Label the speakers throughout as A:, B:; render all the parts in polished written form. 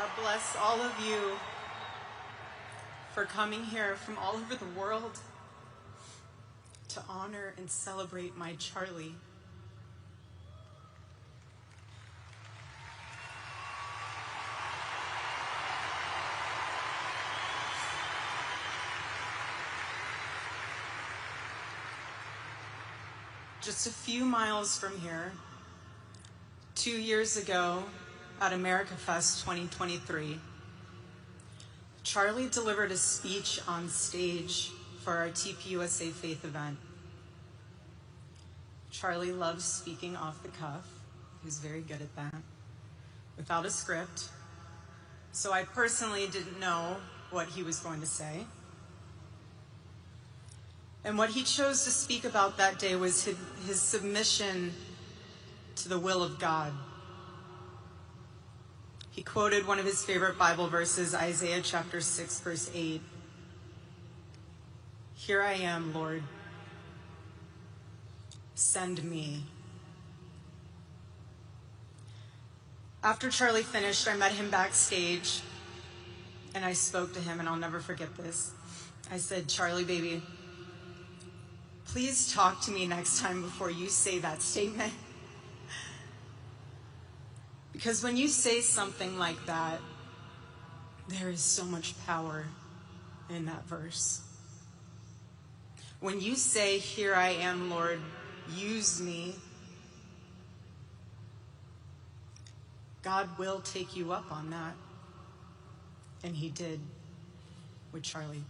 A: God bless all of you for coming here from all over the world to honor and celebrate my Charlie. Just a few miles from here, 2 years ago at America Fest 2023, Charlie delivered a speech on stage for our TPUSA Faith event. Charlie loves speaking off the cuff. He's very good at that, without a script. So I personally didn't know what he was going to say. And what he chose to speak about that day was his submission to the will of God. He quoted one of his favorite Bible verses, Isaiah chapter 6, verse 8. "Here I am, Lord. Send me." After Charlie finished, I met him backstage, and I spoke to him, and I'll never forget this. I said, "Charlie, baby, please talk to me next time before you say that statement. Because when you say something like that, there is so much power in that verse. When you say, 'Here I am, Lord, use me,' God will take you up on that." And he did with Charlie.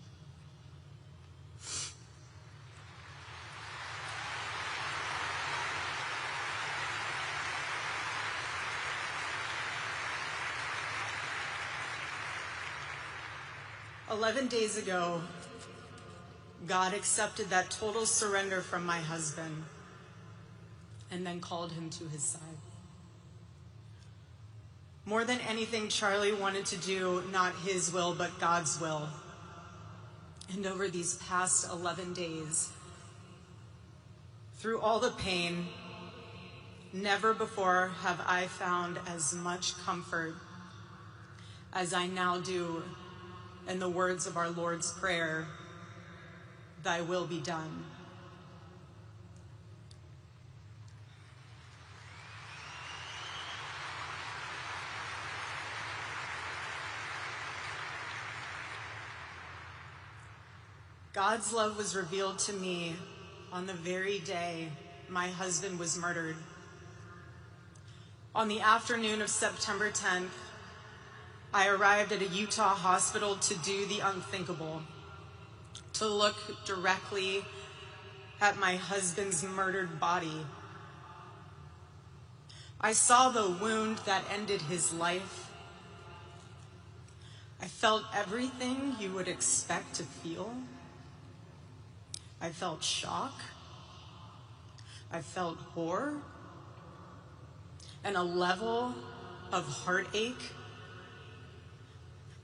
A: "11 days ago, God accepted that total surrender from my husband and then called him to his side. More than anything, Charlie wanted to do not his will, but God's will. And over these past 11 days, through all the pain, never before have I found as much comfort as I now do in the words of our Lord's Prayer, 'Thy will be done.' God's love was revealed to me on the very day my husband was murdered. On the afternoon of September 10th, I arrived at a Utah hospital to do the unthinkable, to look directly at my husband's murdered body. I saw the wound that ended his life. I felt everything you would expect to feel. I felt shock. I felt horror, and a level of heartache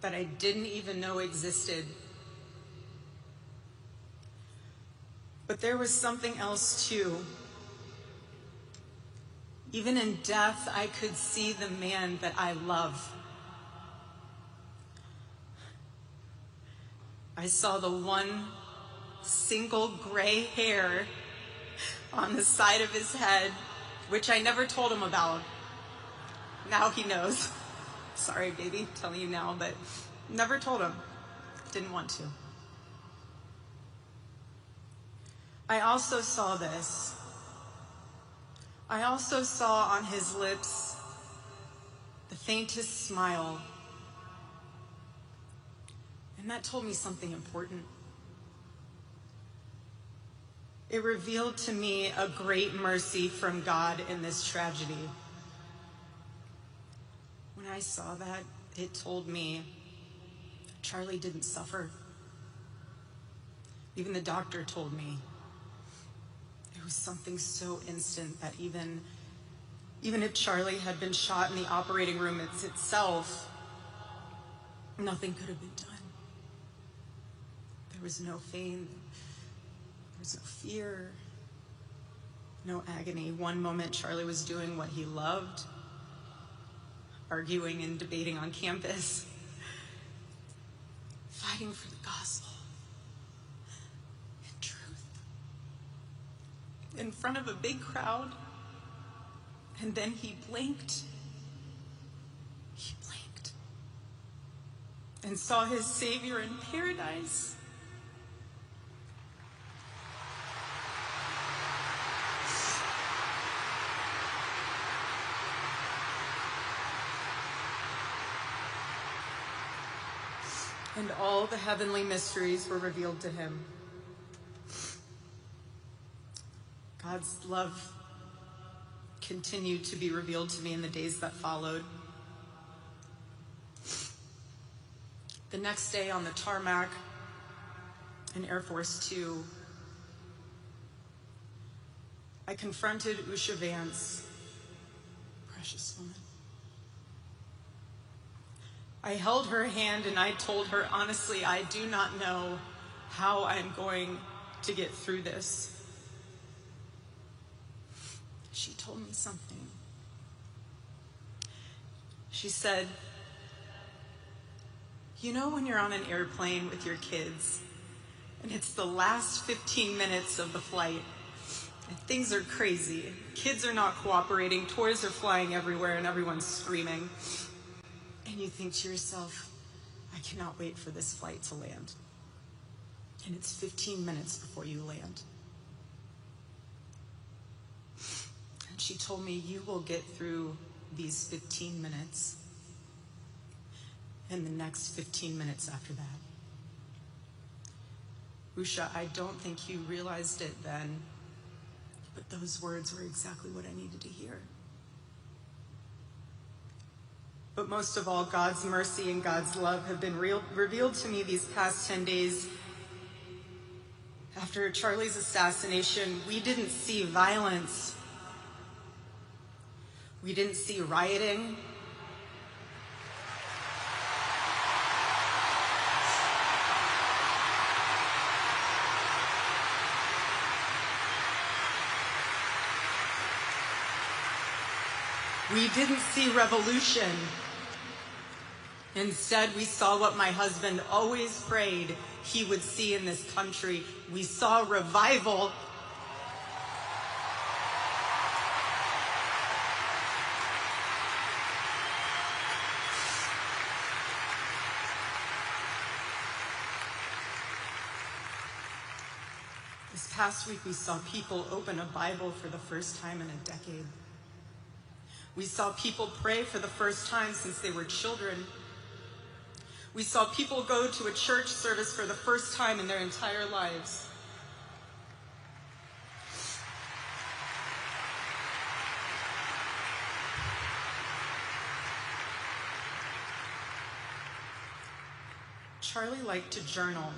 A: that I didn't even know existed. But there was something else too. Even in death, I could see the man that I love. I saw the one single gray hair on the side of his head, which I never told him about. Now he knows. Sorry, baby, telling you now, but never told him. Didn't want to. I also saw this. I also saw on his lips the faintest smile. And that told me something important. It revealed to me a great mercy from God in this tragedy. When I saw that, it told me Charlie didn't suffer. Even the doctor told me it was something so instant that even if Charlie had been shot in the operating room itself, nothing could have been done. There was no pain, there was no fear, no agony. One moment Charlie was doing what he loved. arguing and debating on campus, fighting for the gospel and truth in front of a big crowd. And then he blinked. He blinked and saw his Savior in paradise. And all the heavenly mysteries were revealed to him. God's love continued to be revealed to me in the days that followed. The next day on the tarmac in Air Force 2, I confronted Usha Vance, precious woman. I held her hand and I told her, honestly, I do not know how I'm going to get through this. She told me something. She said, you know when you're on an airplane with your kids and it's the last 15 minutes of the flight and things are crazy, kids are not cooperating, toys are flying everywhere and everyone's screaming. And you think to yourself, I cannot wait for this flight to land. And it's 15 minutes before you land. And she told me, you will get through these 15 minutes and the next 15 minutes after that. Usha, I don't think you realized it then, but those words were exactly what I needed to hear. But most of all, God's mercy and God's love have been revealed to me these past 10 days. After Charlie's assassination, we didn't see violence. We didn't see rioting. We didn't see revolution. Instead, we saw what my husband always prayed he would see in this country. We saw revival. This past week, we saw people open a Bible for the first time in a decade. We saw people pray for the first time since they were children. We saw people go to a church service for the first time in their entire lives. Charlie liked to journal.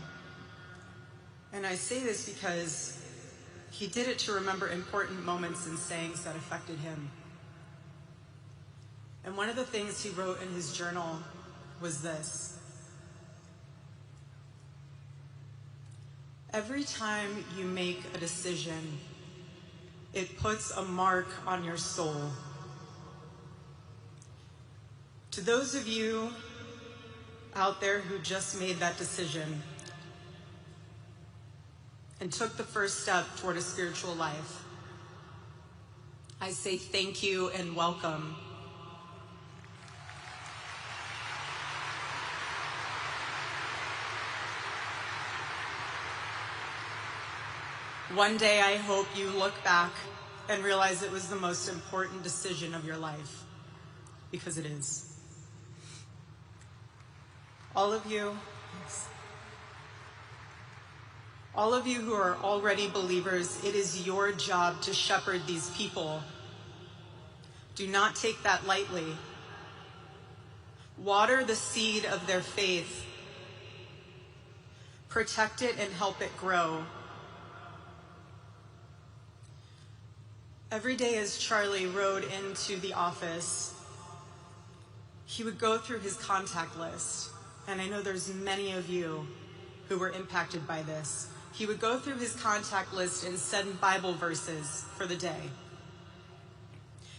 A: And I say this because he did it to remember important moments and sayings that affected him. And one of the things he wrote in his journal was this: every time you make a decision, it puts a mark on your soul. To those of you out there who just made that decision and took the first step toward a spiritual life, I say thank you and welcome. One day, I hope you look back and realize it was the most important decision of your life, because it is. All of you who are already believers, it is your job to shepherd these people. Do not take that lightly. Water the seed of their faith. Protect it and help it grow. Every day as Charlie rode into the office, he would go through his contact list. And I know there's many of you who were impacted by this. He would go through his contact list and send Bible verses for the day.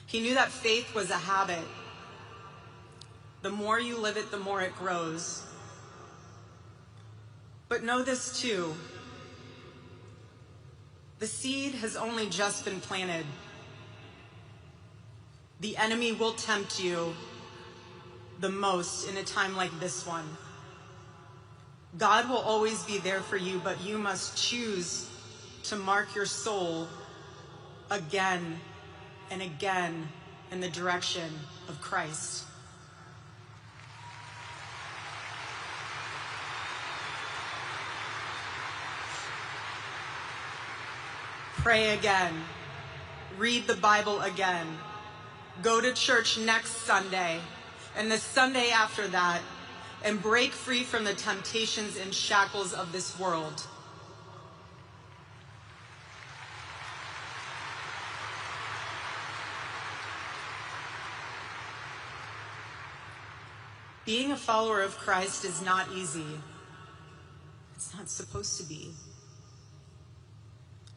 A: He knew that faith was a habit. The more you live it, the more it grows. But know this too. The seed has only just been planted. The enemy will tempt you the most in a time like this one. God will always be there for you, but you must choose to mark your soul again and again in the direction of Christ. Pray again. Read the Bible again. Go to church next Sunday and the Sunday after that, and break free from the temptations and shackles of this world. Being a follower of Christ is not easy. It's not supposed to be.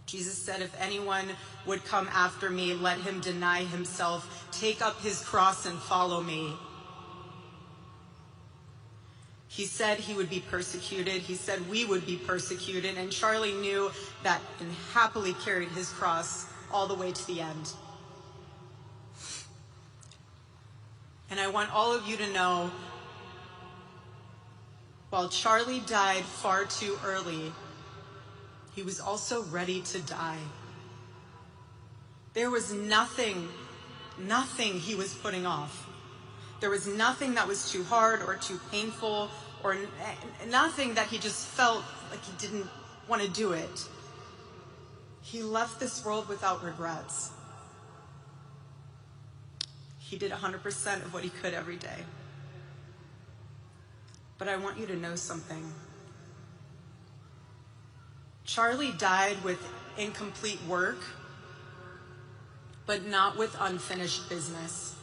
A: Jesus said, if anyone would come after me, let him deny himself, take up his cross and follow me. He said he would be persecuted. He said we would be persecuted. And Charlie knew that and happily carried his cross all the way to the end. And I want all of you to know, while Charlie died far too early, he was also ready to die. There was nothing he was putting off. There was nothing that was too hard or too painful, or nothing that he just felt like he didn't want to do it. He left this world without regrets. He did 100% of what he could every day. But I want you to know something. Charlie died with incomplete work, but not with unfinished business.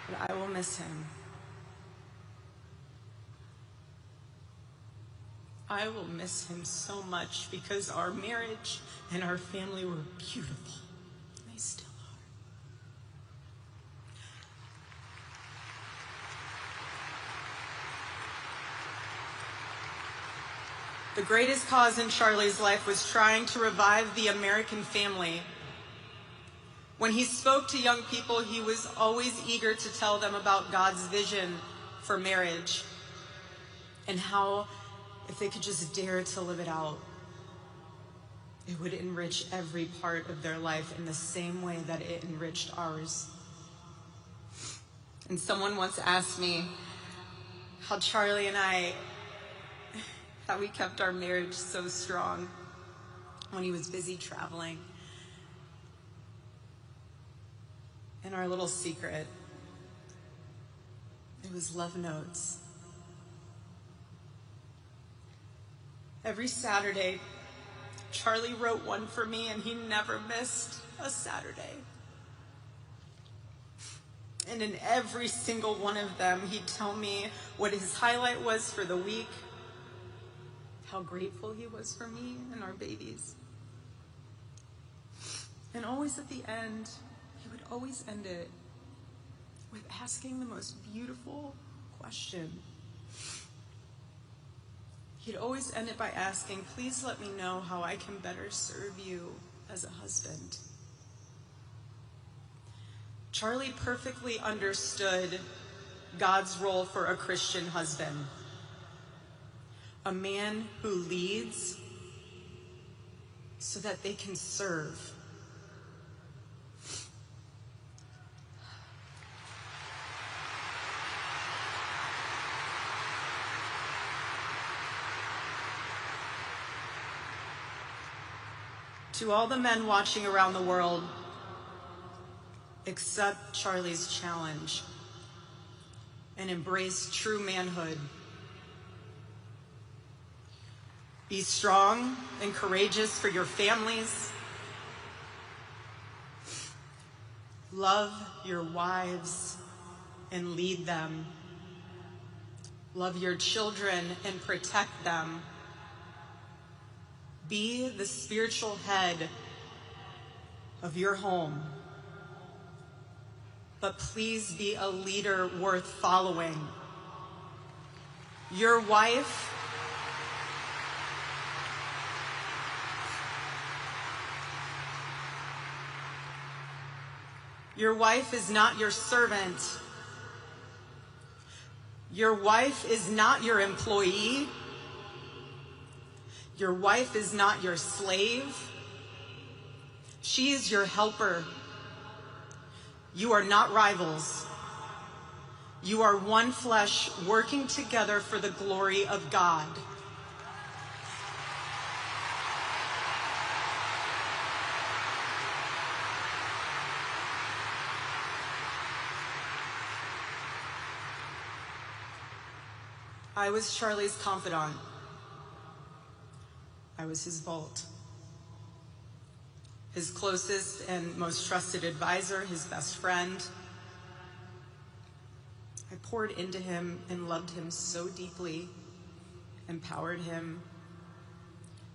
A: But I will miss him. I will miss him so much because our marriage and our family were beautiful. They still are. The greatest cause in Charlie's life was trying to revive the American family. When he spoke to young people, he was always eager to tell them about God's vision for marriage and how, if they could just dare to live it out, it would enrich every part of their life in the same way that it enriched ours. And someone once asked me how Charlie and I, how we kept our marriage so strong when he was busy traveling. And our little secret, it was love notes. Every Saturday, Charlie wrote one for me, and he never missed a Saturday. And in every single one of them, he'd tell me what his highlight was for the week, how grateful he was for me and our babies. And always at the end, he would always end it with asking the most beautiful question. He'd always end it by asking, please let me know how I can better serve you as a husband. Charlie perfectly understood God's role for a Christian husband. A man who leads so that they can serve. To all the men watching around the world, accept Charlie's challenge and embrace true manhood. Be strong and courageous for your families. Love your wives and lead them. Love your children and protect them. Be the spiritual head of your home. But please be a leader worth following. Your wife is not your servant. Your wife is not your employee. Your wife is not your slave. She is your helper. You are not rivals. You are one flesh working together for the glory of God. I was Charlie's confidant. I was his vault. His closest and most trusted advisor, his best friend. I poured into him and loved him so deeply, empowered him,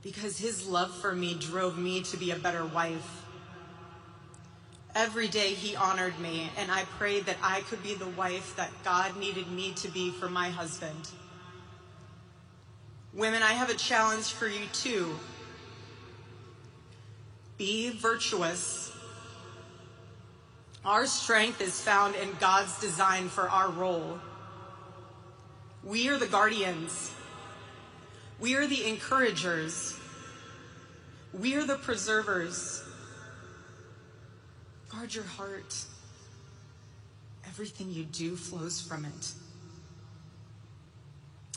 A: because his love for me drove me to be a better wife. Every day he honored me, and I prayed that I could be the wife that God needed me to be for my husband. Women, I have a challenge for you too. Be virtuous. Our strength is found in God's design for our role. We are the guardians. We are the encouragers. We are the preservers. Guard your heart. Everything you do flows from it.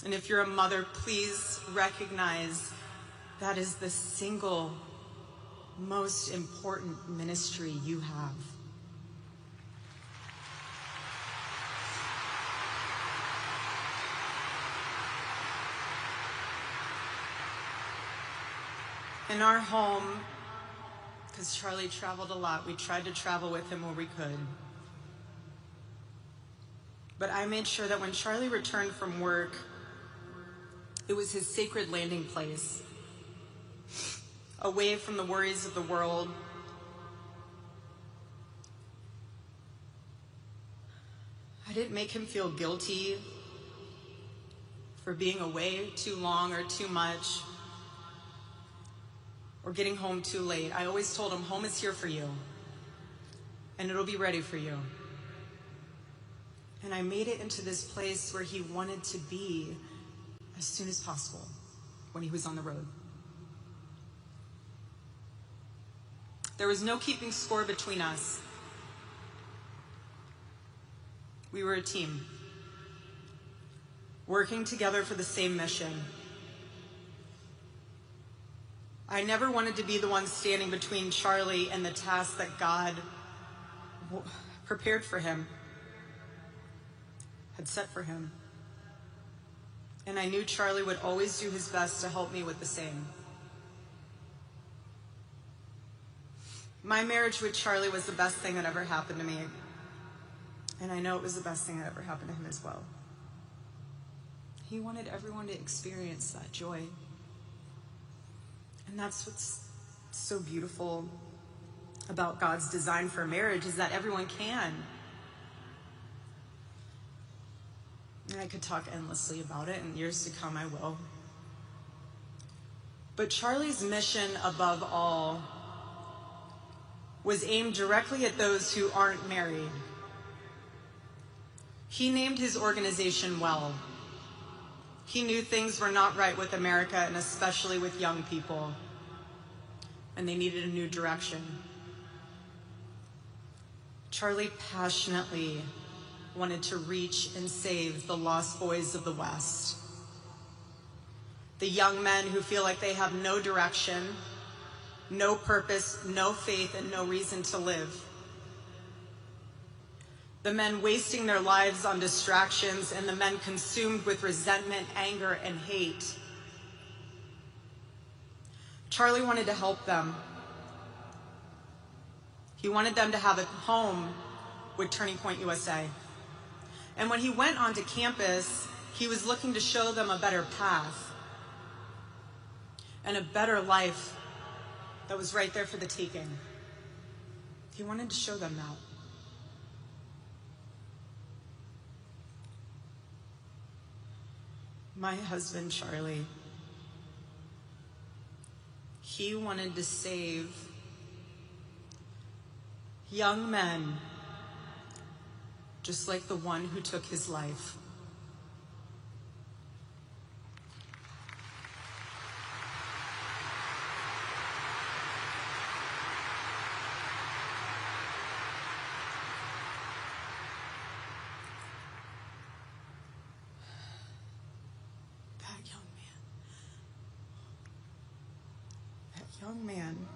A: And if you're a mother, please recognize that is the single most important ministry you have. In our home, because Charlie traveled a lot, we tried to travel with him where we could. But I made sure that when Charlie returned from work, it was his sacred landing place, away from the worries of the world. I didn't make him feel guilty for being away too long or too much, or getting home too late. I always told him, home is here for you, and it'll be ready for you. And I made it into this place where he wanted to be as soon as possible when he was on the road. There was no keeping score between us. We were a team, working together for the same mission. I never wanted to be the one standing between Charlie and the task that God prepared for him, had set for him. And I knew Charlie would always do his best to help me with the same. My marriage with Charlie was the best thing that ever happened to me. And I know it was the best thing that ever happened to him as well. He wanted everyone to experience that joy. And that's what's so beautiful about God's design for marriage, is that everyone can. And I could talk endlessly about it, and years to come I will. But Charlie's mission above all was aimed directly at those who aren't married. He named his organization well. He knew things were not right with America, and especially with young people, and they needed a new direction. Charlie passionately wanted to reach and save the lost boys of the West. The young men who feel like they have no direction, no purpose, no faith, and no reason to live. The men wasting their lives on distractions, and the men consumed with resentment, anger, and hate. Charlie wanted to help them. He wanted them to have a home with Turning Point USA. And when he went onto campus, he was looking to show them a better path. and a better life that was right there for the taking. He wanted to show them that. My husband, Charlie, he wanted to save young men just like the one who took his life. That young man.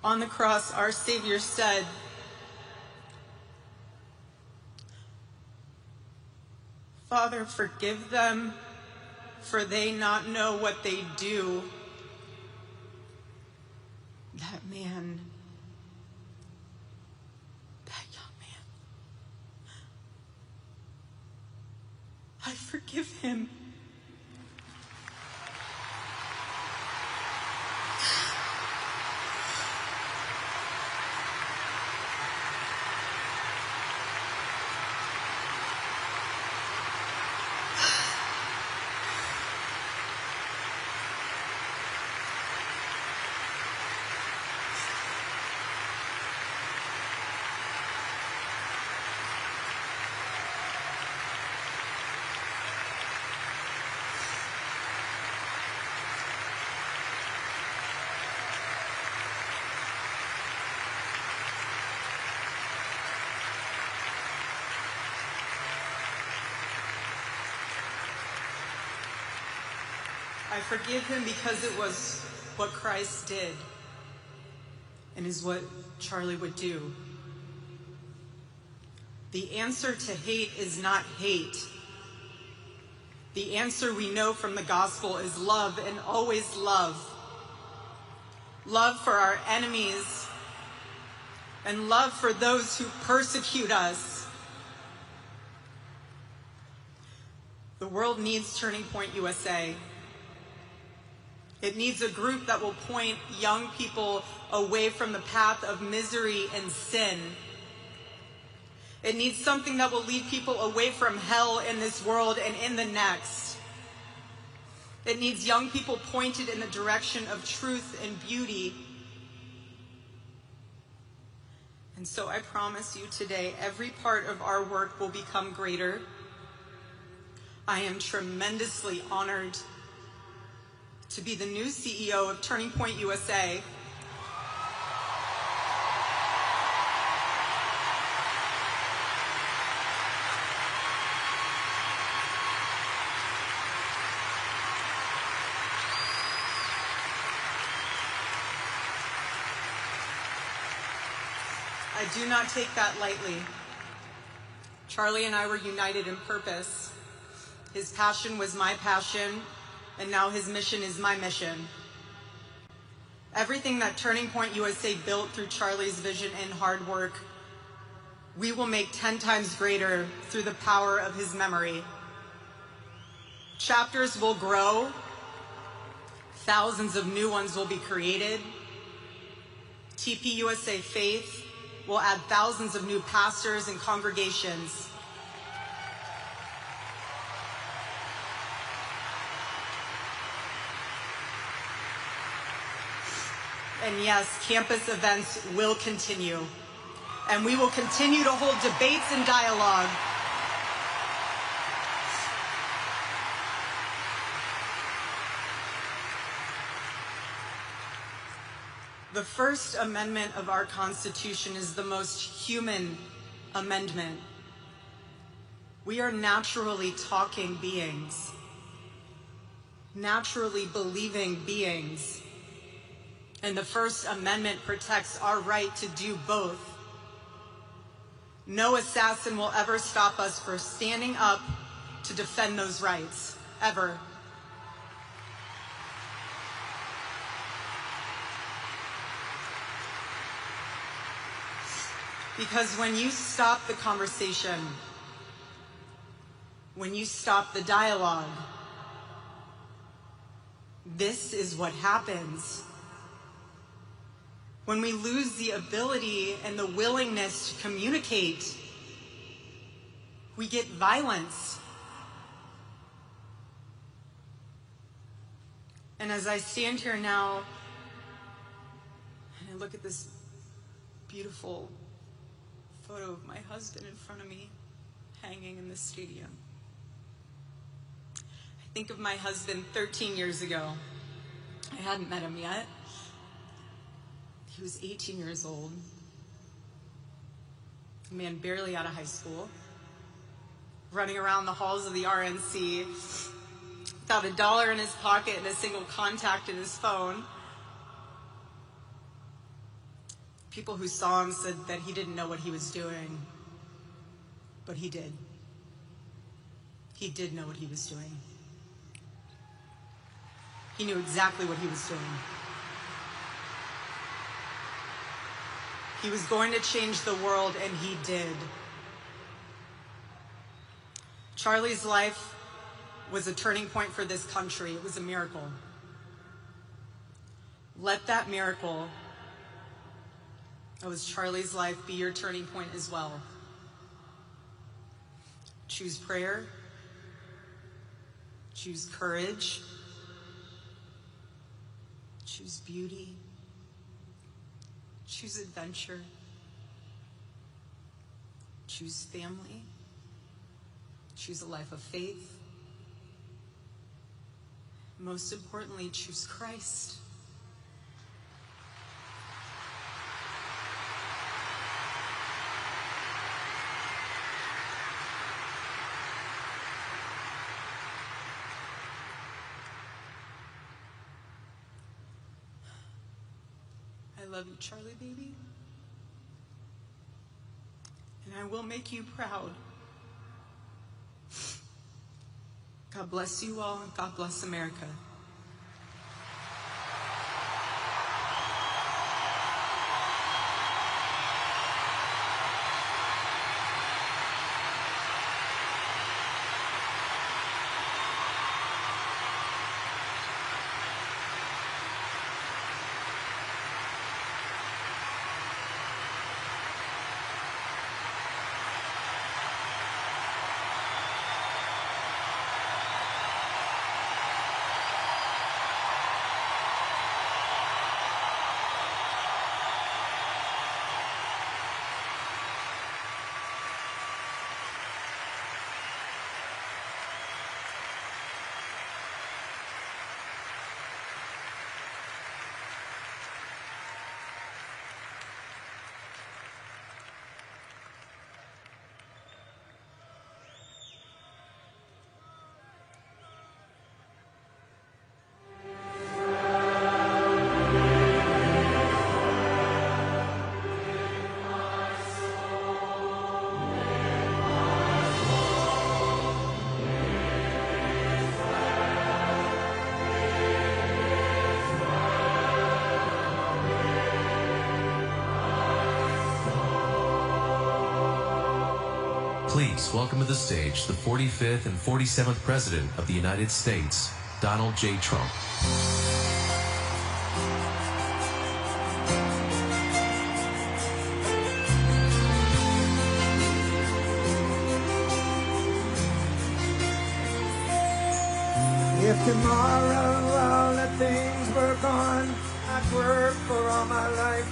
A: On the cross, our Savior said, "Father, forgive them, for they not know what they do." That man, that young man, I forgive him. I forgive him because it was what Christ did and is what Charlie would do. The answer to hate is not hate. The answer we know from the gospel is love, and always love. Love for our enemies and love for those who persecute us. The world needs Turning Point USA. It needs a group that will point young people away from the path of misery and sin. It needs something that will lead people away from hell in this world and in the next. It needs young people pointed in the direction of truth and beauty. And so I promise you today, every part of our work will become greater. I am tremendously honored to be the new CEO of Turning Point USA. I do not take that lightly. Charlie and I were united in purpose. His passion was my passion, and now his mission is my mission. Everything that Turning Point USA built through Charlie's vision and hard work, we will make 10 times greater through the power of his memory. Chapters will grow. Thousands of new ones will be created. TP USA Faith will add thousands of new pastors and congregations. And yes, campus events will continue. And we will continue to hold debates and dialogue. The First Amendment of our Constitution is the most human amendment. We are naturally talking beings, naturally believing beings. And the First Amendment protects our right to do both. No assassin will ever stop us from standing up to defend those rights, ever. Because when you stop the conversation, when you stop the dialogue, This is what happens when we lose the ability and the willingness to communicate. We get violence. And as I stand here now and I look at this beautiful photo of my husband in front of me hanging in the stadium, I think of my husband 13 years ago. I hadn't met him yet. He was 18 years old, a man barely out of high school, running around the halls of the RNC without $1 in his pocket and a single contact in his phone. People who saw him said that he didn't know what he was doing, but he did. He did know what he was doing. He knew exactly what he was doing. He was going to change the world, and he did. Charlie's life was a turning point for this country. It was a miracle. Let that miracle that was Charlie's life be your turning point as well. Choose prayer. Choose courage. Choose beauty. Choose adventure. Choose family. Choose a life of faith. Most importantly, choose Christ. I love you, Charlie, baby. And I will make you proud. God bless you all, and God bless America.
B: Please welcome to the stage the 45th and 47th President of the United States, Donald J. Trump.
C: If tomorrow all the things were gone, I'd work for all my life.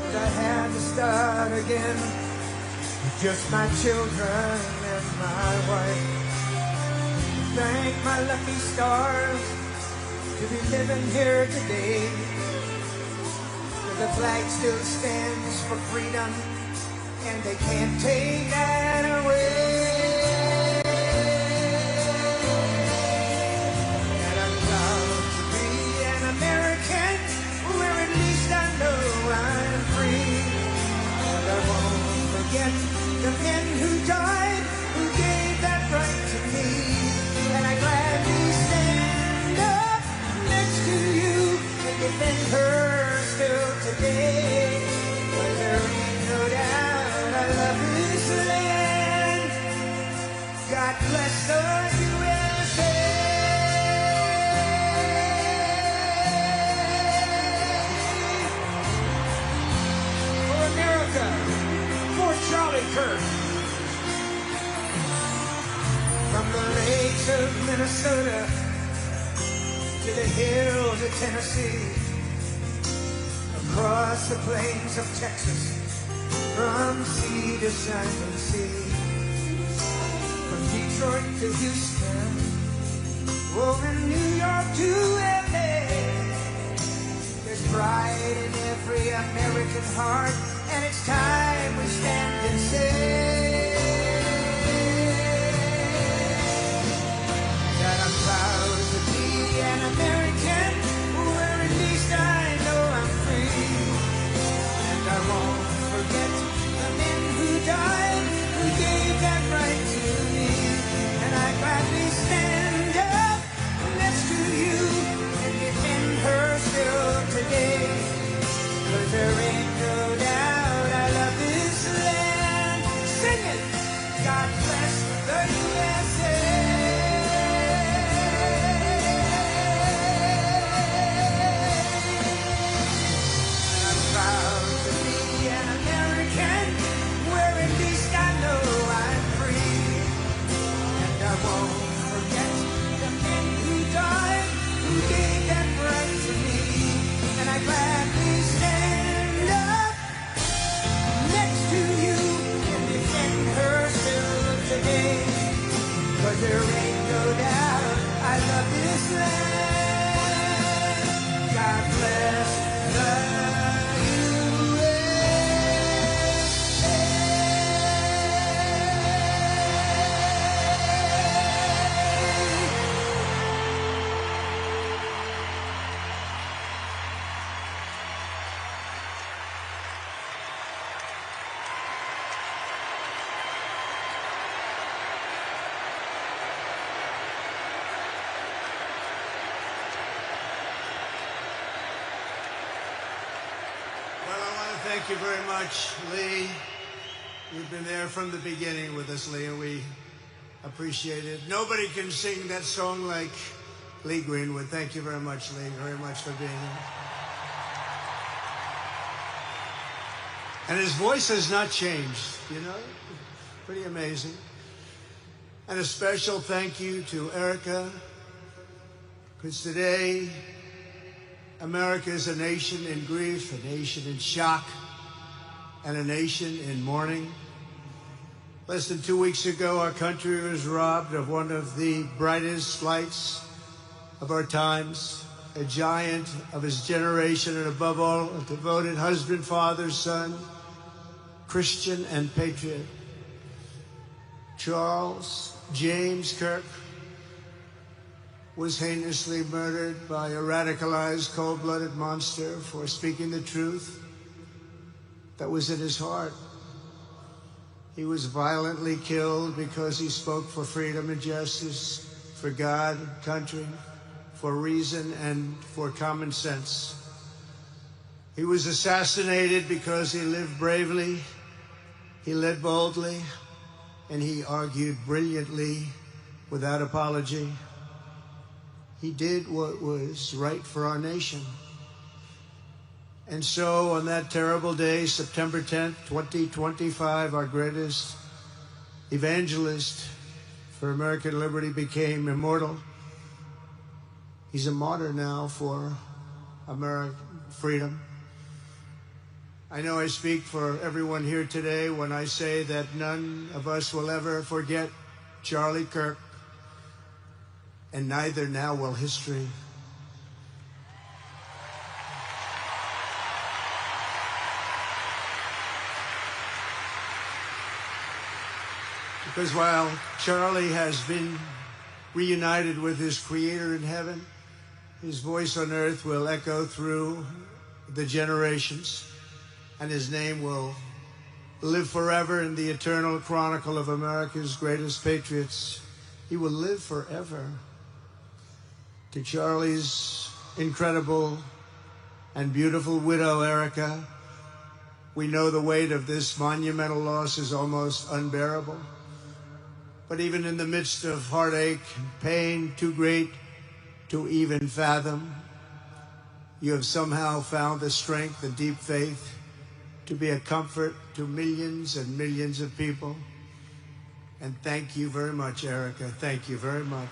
C: But I had to start again with just my children and my wife. Thank my lucky stars to be living here today. The flag still stands for freedom, and they can't take that away. The men who died, who gave that right to me, and I gladly stand up next to you and defend her still today. But there ain't no doubt I love this land. God bless the USA. Charlie Kirk. From the lakes of Minnesota to the hills of Tennessee, across the plains of Texas, from sea to shining sea, from Detroit to Houston, oh, and New York to LA. There's pride in every American heart, and it's time we stand and say that I'm proud to be an American, where at least I know I'm free. And I won't forget the men who died, who gave that right to me. And I gladly stand up next to you and defend her still today. 'Cause there ain't no doubt I love this land. Sing it! God bless the USA. I'm proud to be an American, where at least I know I'm free. And I won't forget the men who died, who gave that right to me. And I gladly stand up next to you and defend her still today. 'Cause there ain't no doubt I love this land. God bless the
D: Thank you very much, Lee. You've been there from the beginning with us, Lee, and we appreciate it. Nobody can sing that song like Lee Greenwood. Thank you very much, Lee, very much for being here. And his voice has not changed, you know? Pretty amazing. And a special thank you to Erika, because today America is a nation in grief, a nation in shock, and a nation in mourning. Less than 2 weeks ago, our country was robbed of one of the brightest lights of our times, a giant of his generation, and above all, a devoted husband, father, son, Christian and patriot. Charles James Kirk was heinously murdered by a radicalized, cold-blooded monster for speaking the truth that was in his heart. He was violently killed because he spoke for freedom and justice, for God and country, for reason and for common sense. He was assassinated because he lived bravely, he led boldly, and he argued brilliantly without apology. He did what was right for our nation. And so on that terrible day, September 10th, 2025, our greatest evangelist for American liberty became immortal. He's a martyr now for American freedom. I know I speak for everyone here today when I say that none of us will ever forget Charlie Kirk, and neither now will history. Because while Charlie has been reunited with his Creator in heaven, his voice on earth will echo through the generations, and his name will live forever in the eternal chronicle of America's greatest patriots. He will live forever. To Charlie's incredible and beautiful widow, Erika, we know the weight of this monumental loss is almost unbearable. But even in the midst of heartache and pain too great to even fathom, you have somehow found the strength and deep faith to be a comfort to millions and millions of people. And thank you very much, Erika. Thank you very much.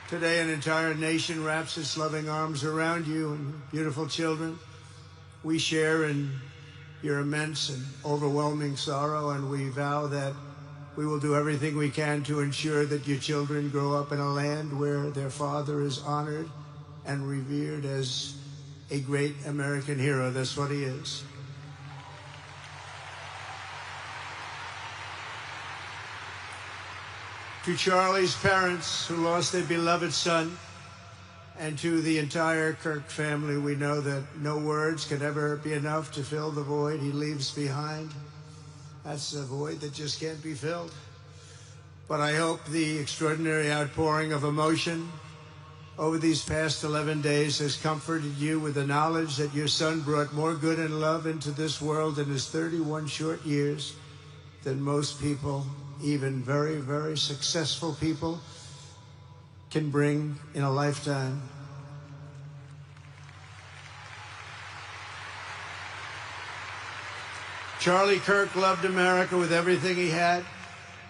D: Today, an entire nation wraps its loving arms around you and beautiful children. We share in your immense and overwhelming sorrow, and we vow that we will do everything we can to ensure that your children grow up in a land where their father is honored and revered as a great American hero. That's what he is. To Charlie's parents who lost their beloved son, and to the entire Kirk family, we know that no words can ever be enough to fill the void he leaves behind. That's a void that just can't be filled. But I hope the extraordinary outpouring of emotion over these past 11 days has comforted you with the knowledge that your son brought more good and love into this world in his 31 short years than most people, even very, very successful people, can bring in a lifetime. Charlie Kirk loved America with everything he had,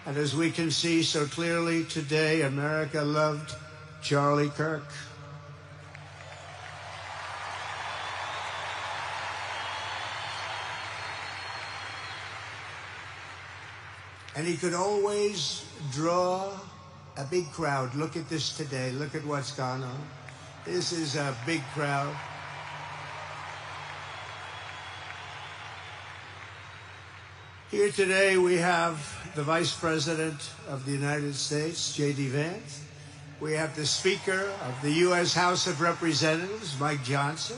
D: and as we can see so clearly today, America loved Charlie Kirk. And he could always draw a big crowd. Look at this today. Look at what's gone on. This is a big crowd. Here today we have the Vice President of the United States, J.D. Vance. We have the Speaker of the U.S. House of Representatives, Mike Johnson.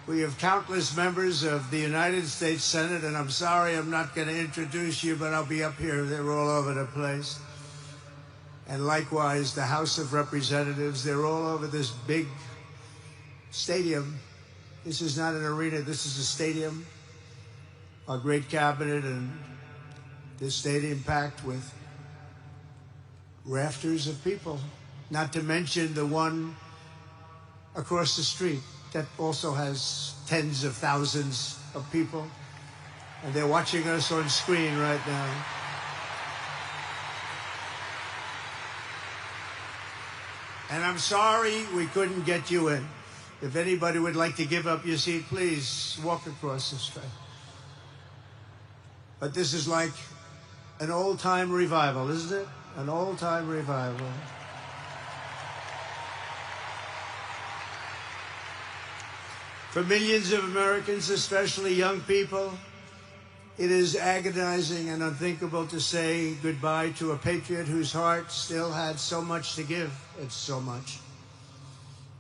D: We have countless members of the United States Senate, and I'm sorry I'm not going to introduce you, but I'll be up here. They're all over the place. And likewise, the House of Representatives, they're all over this big stadium. This is not an arena, this is a stadium. Our great cabinet, and this stadium packed with rafters of people, not to mention the one across the street that also has tens of thousands of people, and they're watching us on screen right now. And I'm sorry we couldn't get you in. If anybody would like to give up your seat, please walk across the street. But this is like an old-time revival, isn't it? An old-time revival. For millions of Americans, especially young people, it is agonizing and unthinkable to say goodbye to a patriot whose heart still had so much to give. It's so much.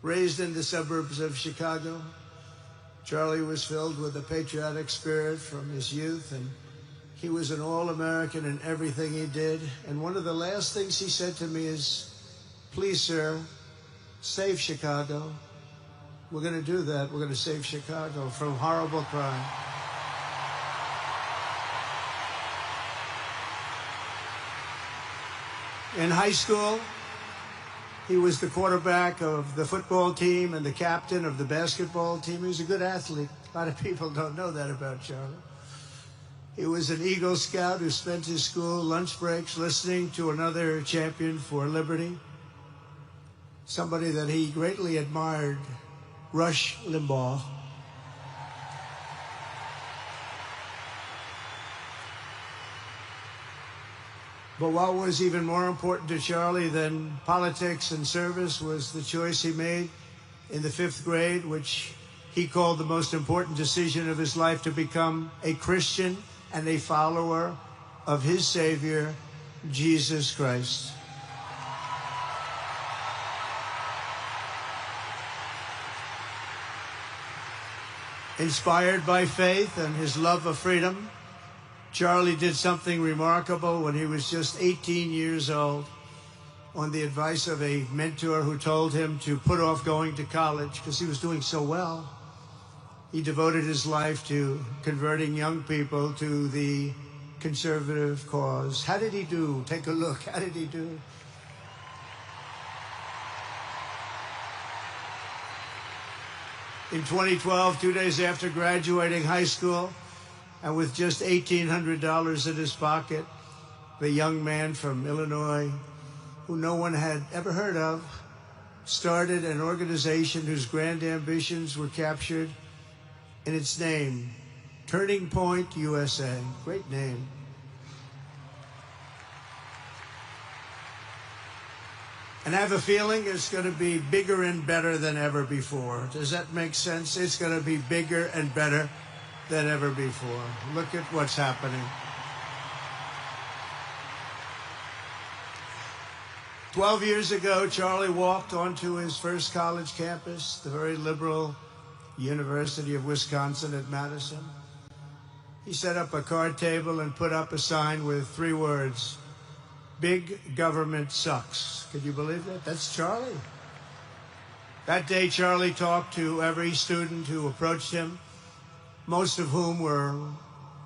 D: Raised in the suburbs of Chicago, Charlie was filled with a patriotic spirit from his youth, and he was an all-American in everything he did. And one of the last things he said to me is, "Please, sir, save Chicago." We're going to do that. We're going to save Chicago from horrible crime. In high school, he was the quarterback of the football team and the captain of the basketball team. He was a good athlete. A lot of people don't know that about Charlie. He was an Eagle Scout who spent his school lunch breaks listening to another champion for liberty, somebody that he greatly admired, Rush Limbaugh. But what was even more important to Charlie than politics and service was the choice he made in the 5th grade, which he called the most important decision of his life, to become a Christian and a follower of his Savior, Jesus Christ. Inspired by faith and his love of freedom, Charlie did something remarkable when he was just 18 years old. On the advice of a mentor who told him to put off going to college because he was doing so well, he devoted his life to converting young people to the conservative cause. How did he do? Take a look. How did he do? In 2012, 2 days after graduating high school, and with just $1,800 in his pocket, the young man from Illinois, who no one had ever heard of, started an organization whose grand ambitions were captured in its name, Turning Point USA. Great name. And I have a feeling it's going to be bigger and better than ever before. Does that make sense? It's going to be bigger and better than ever before. Look at what's happening. 12 years ago, Charlie walked onto his first college campus, the very liberal University of Wisconsin at Madison. He set up a card table and put up a sign with 3 words: "Big government sucks." Could you believe that? That's Charlie. That day, Charlie talked to every student who approached him, most of whom were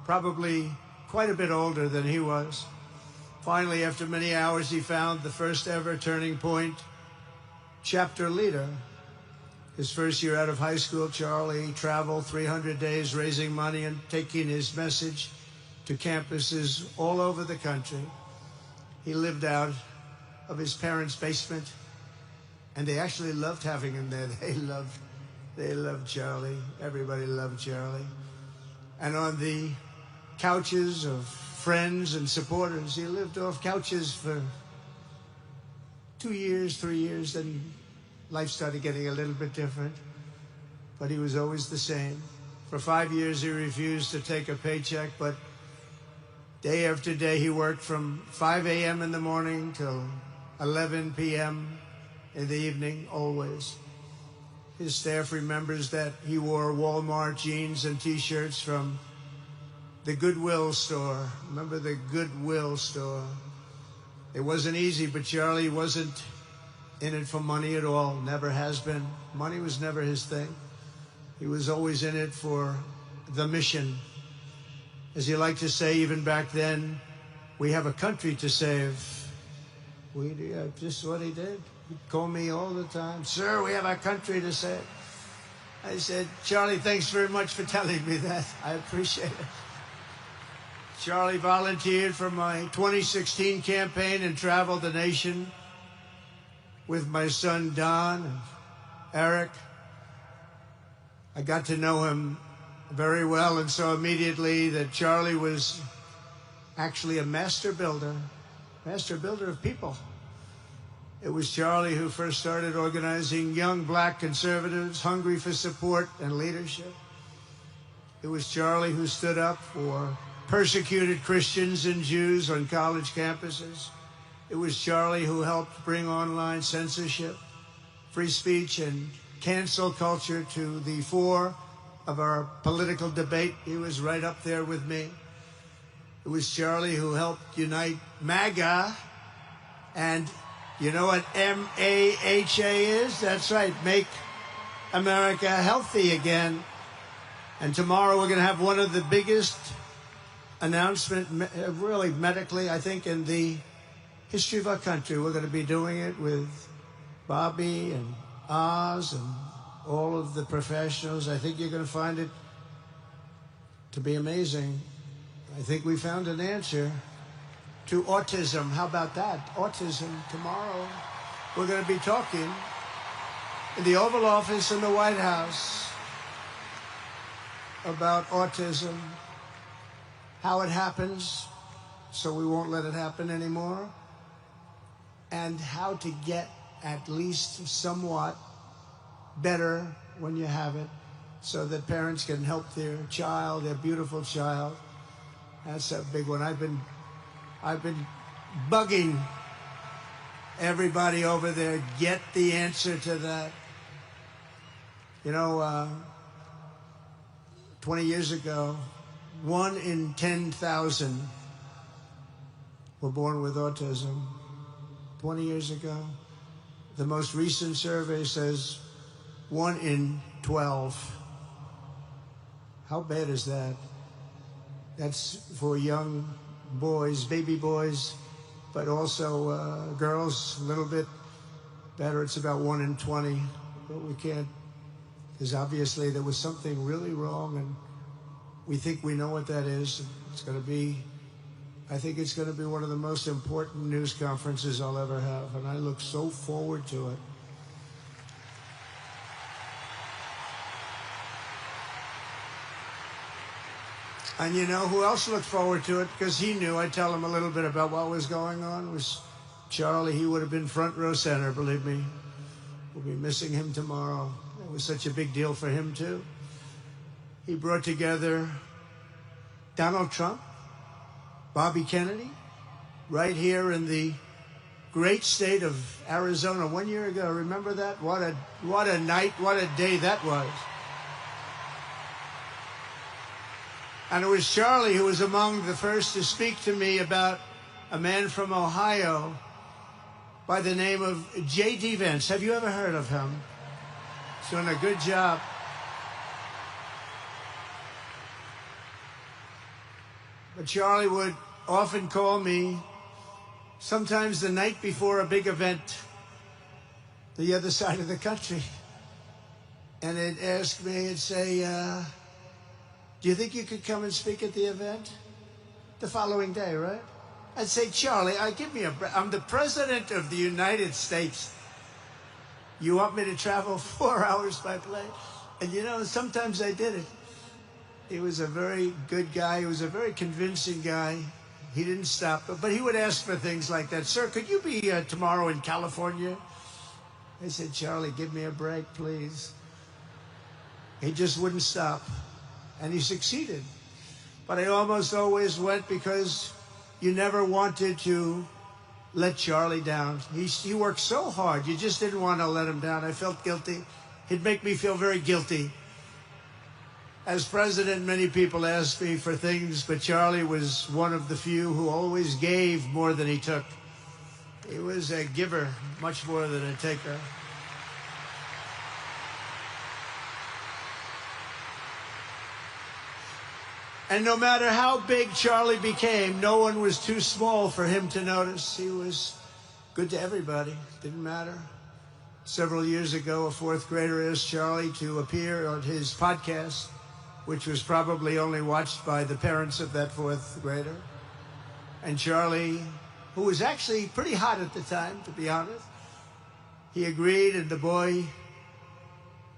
D: probably quite a bit older than he was. Finally, after many hours, he found the first ever Turning Point chapter leader. His first year out of high school, Charlie traveled 300 days raising money and taking his message to campuses all over the country. He lived out of his parents' basement, and they actually loved having him there. They loved Charlie. Everybody loved Charlie. And on the couches of friends and supporters, he lived off couches for 2 years, 3 years, then life started getting a little bit different, but he was always the same. For 5 years, he refused to take a paycheck, but day after day, he worked from 5 a.m. in the morning till 11 p.m. in the evening, always. His staff remembers that he wore Walmart jeans and T-shirts from the Goodwill store. Remember the Goodwill store? It wasn't easy, but Charlie wasn't in it for money at all, never has been. Money was never his thing. He was always in it for the mission. As he liked to say even back then, we have a country to save. Just what he did. He'd call me all the time, "Sir, we have a country to save." I said, "Charlie, thanks very much for telling me that. I appreciate it." Charlie volunteered for my 2016 campaign and traveled the nation with my son Don and Eric. I got to know him very well and saw immediately that Charlie was actually a master builder of people. It was Charlie who first started organizing young black conservatives hungry for support and leadership. It was Charlie who stood up for persecuted Christians and Jews on college campuses. It was Charlie who helped bring online censorship, free speech, and cancel culture to the fore of our political debate. He was right up there with me. It was Charlie who helped unite MAGA, and you know what MAHA is? That's right, Make America Healthy Again. And tomorrow we're going to have one of the biggest announcements, really medically, I think, in the history of our country. We're going to be doing it with Bobby and Oz and all of the professionals. I think you're going to find it to be amazing. I think we found an answer to autism. How about that? Autism. Tomorrow we're going to be talking in the Oval Office in the White House about autism, how it happens, so we won't let it happen anymore, and how to get at least somewhat better when you have it, so that parents can help their child, their beautiful child. That's a big one. I've been bugging everybody over there, get the answer to that. You know, 20 years ago, 1 in 10,000 were born with autism. 20 years ago. The most recent survey says 1 in 12. How bad is that? That's for young boys, baby boys, but also girls, a little bit better. It's about 1 in 20, but we can't because obviously there was something really wrong, and we think we know what that is. It's going to be, I think it's going to be one of the most important news conferences I'll ever have, and I look so forward to it. And you know who else looked forward to it? Because he knew I'd tell him a little bit about what was going on. It was Charlie. He would have been front row center, believe me. We'll be missing him tomorrow. It was such a big deal for him, too. He brought together Donald Trump, Bobby Kennedy, right here in the great state of Arizona 1 year ago. Remember that? What a night, what a day that was. And it was Charlie who was among the first to speak to me about a man from Ohio by the name of J.D. Vance. Have you ever heard of him? He's doing a good job. But Charlie would often call me, sometimes the night before a big event, the other side of the country. And he'd ask me, he'd say, do you think you could come and speak at the event? The following day, right? I'd say, Charlie, give me a break. I'm the President of the United States. You want me to travel 4 hours by plane? And you know, sometimes I did it. He was a very good guy. He was a very convincing guy. He didn't stop. But he would ask for things like that. Sir, could you be tomorrow in California? I said, Charlie, give me a break, please. He just wouldn't stop. And he succeeded. But I almost always went because you never wanted to let Charlie down. He worked so hard. You just didn't want to let him down. I felt guilty. He'd make me feel very guilty. As president, many people asked me for things, but Charlie was one of the few who always gave more than he took. He was a giver, much more than a taker. And no matter how big Charlie became, no one was too small for him to notice. He was good to everybody. Didn't matter. Several years ago, a fourth grader asked Charlie to appear on his podcast, which was probably only watched by the parents of that fourth grader. And Charlie, who was actually pretty hot at the time, to be honest, he agreed, and the boy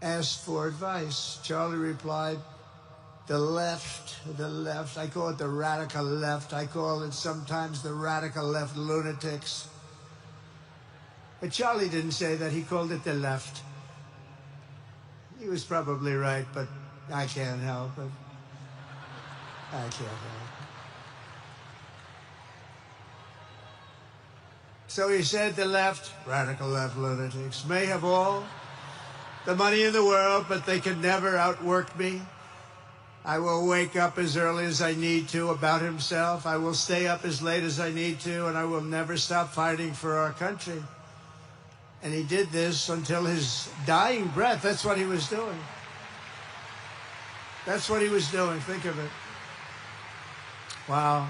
D: asked for advice. Charlie replied, the left. I call it the radical left. I call it sometimes the radical left lunatics. But Charlie didn't say that. He called it the left. He was probably right, but I can't help it. I can't help it. So he said the left, radical left lunatics, may have all the money in the world, but they can never outwork me. I will wake up as early as I need to, about himself. I will stay up as late as I need to, and I will never stop fighting for our country. And he did this until his dying breath. That's what he was doing. That's what he was doing. Think of it. Wow.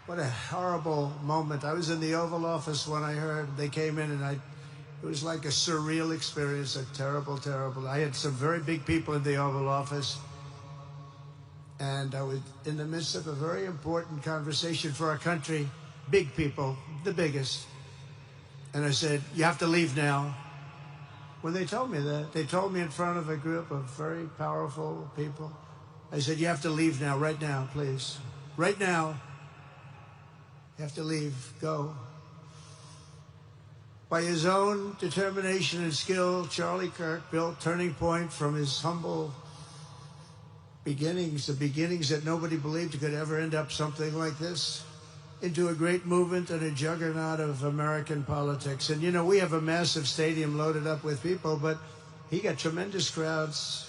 D: What a horrible moment. I was in the Oval Office when I heard they came in, and it was like a surreal experience, a terrible, terrible. I had some very big people in the Oval Office, and I was in the midst of a very important conversation for our country, big people, the biggest. And I said, you have to leave now. When they told me that, they told me in front of a group of very powerful people. I said, you have to leave now, right now, please. Right now, you have to leave, go. By his own determination and skill, Charlie Kirk built Turning Point from his humble beginnings, the beginnings that nobody believed could ever end up something like this, into a great movement and a juggernaut of American politics. And, you know, we have a massive stadium loaded up with people, but he got tremendous crowds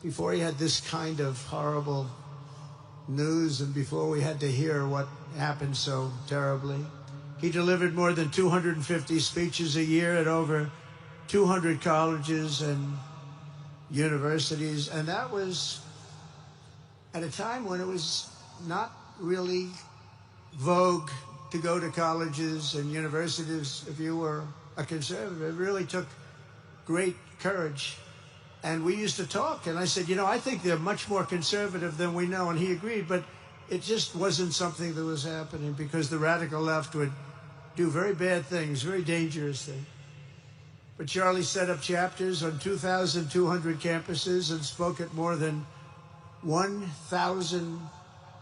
D: before he had this kind of horrible news and before we had to hear what happened so terribly. He delivered more than 250 speeches a year at over 200 colleges and universities. And that was at a time when it was not really vogue to go to colleges and universities if you were a conservative. It really took great courage. And we used to talk, and I said, you know, I think they're much more conservative than we know, and he agreed, but it just wasn't something that was happening because the radical left would do very bad things, very dangerous things. But Charlie set up chapters on 2,200 campuses and spoke at more than 1,000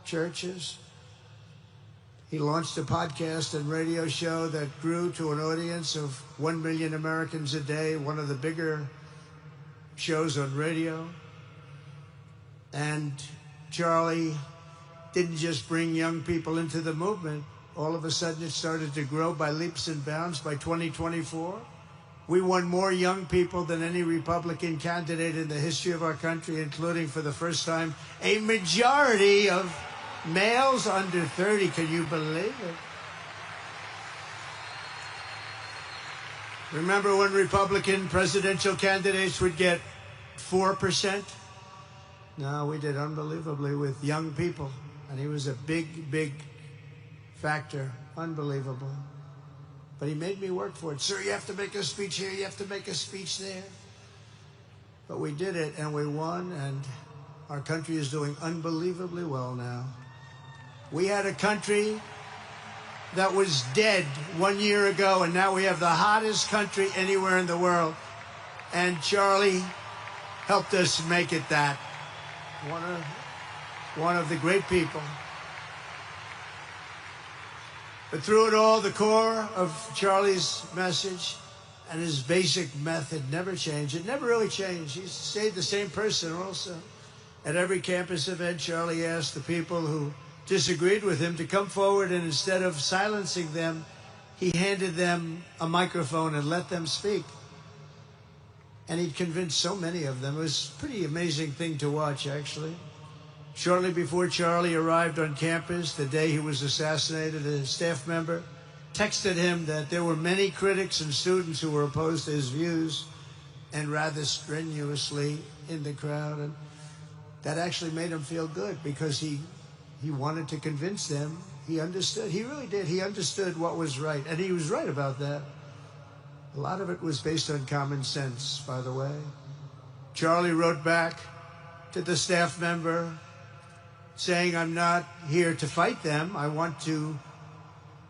D: churches. He launched a podcast and radio show that grew to an audience of 1 million Americans a day, one of the bigger shows on radio. And Charlie didn't just bring young people into the movement. All of a sudden it started to grow by leaps and bounds. By 2024, we won more young people than any Republican candidate in the history of our country, including for the first time a majority of males under 30. Can you believe it? Remember when Republican presidential candidates would get 4%? No, we did unbelievably with young people. And he was a big, big factor. Unbelievable. But he made me work for it. Sir, you have to make a speech here. You have to make a speech there. But we did it, and we won, and our country is doing unbelievably well now. We had a country that was dead 1 year ago, and now we have the hottest country anywhere in the world. And Charlie helped us make it that. One of the great people. But through it all, the core of Charlie's message and his basic method never changed. It never really changed. He stayed the same person also. At every campus event, Charlie asked the people who disagreed with him to come forward, and instead of silencing them, he handed them a microphone and let them speak. And he'd convinced so many of them. It was a pretty amazing thing to watch, actually. Shortly before Charlie arrived on campus, the day he was assassinated, a staff member texted him that there were many critics and students who were opposed to his views and rather strenuously in the crowd. And that actually made him feel good because he wanted to convince them. He understood. He really did. He understood what was right. And he was right about that. A lot of it was based on common sense, by the way. Charlie wrote back to the staff member saying, I'm not here to fight them. I want to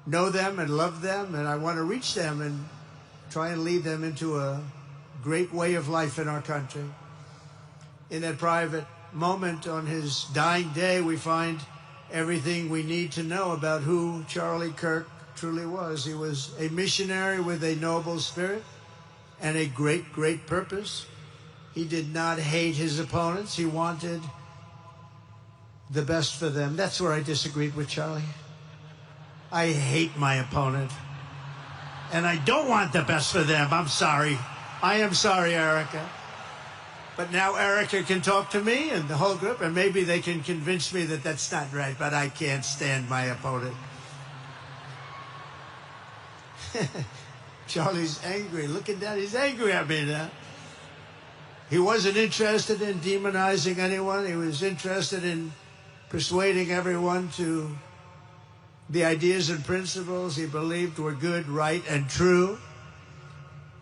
D: know them and love them, and I want to reach them and try and lead them into a great way of life in our country. In that private moment on his dying day, we find everything we need to know about who Charlie Kirk truly was. He was a missionary with a noble spirit and a great, great purpose. He did not hate his opponents. He wanted the best for them. That's where I disagreed with Charlie. I hate my opponent, and I don't want the best for them. I'm sorry. I am sorry, Erika. But now Erika can talk to me and the whole group, and maybe they can convince me that that's not right, but I can't stand my opponent. Charlie's angry. Looking down, he's angry at me now. He wasn't interested in demonizing anyone. He was interested in persuading everyone to the ideas and principles he believed were good, right, and true.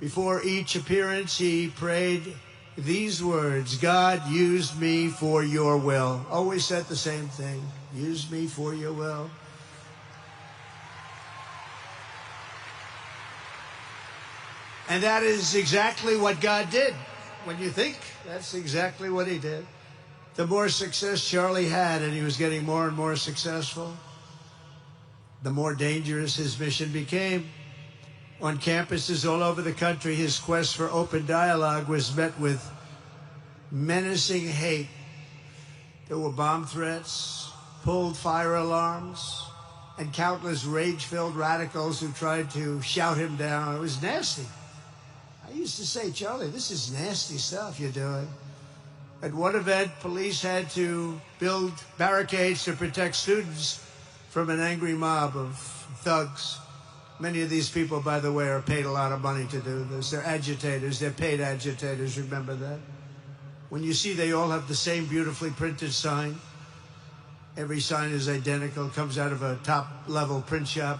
D: Before each appearance, he prayed these words: God, use me for your will. Always said the same thing. Use me for your will. And that is exactly what God did. When you think, that's exactly what he did. The more success Charlie had, and he was getting more and more successful, the more dangerous his mission became. On campuses all over the country, his quest for open dialogue was met with menacing hate. There were bomb threats, pulled fire alarms, and countless rage-filled radicals who tried to shout him down. It was nasty. I used to say, Charlie, this is nasty stuff you're doing. At one event, police had to build barricades to protect students from an angry mob of thugs. Many of these people, by the way, are paid a lot of money to do this. They're agitators. They're paid agitators. Remember that? When you see they all have the same beautifully printed sign, every sign is identical, comes out of a top-level print shop.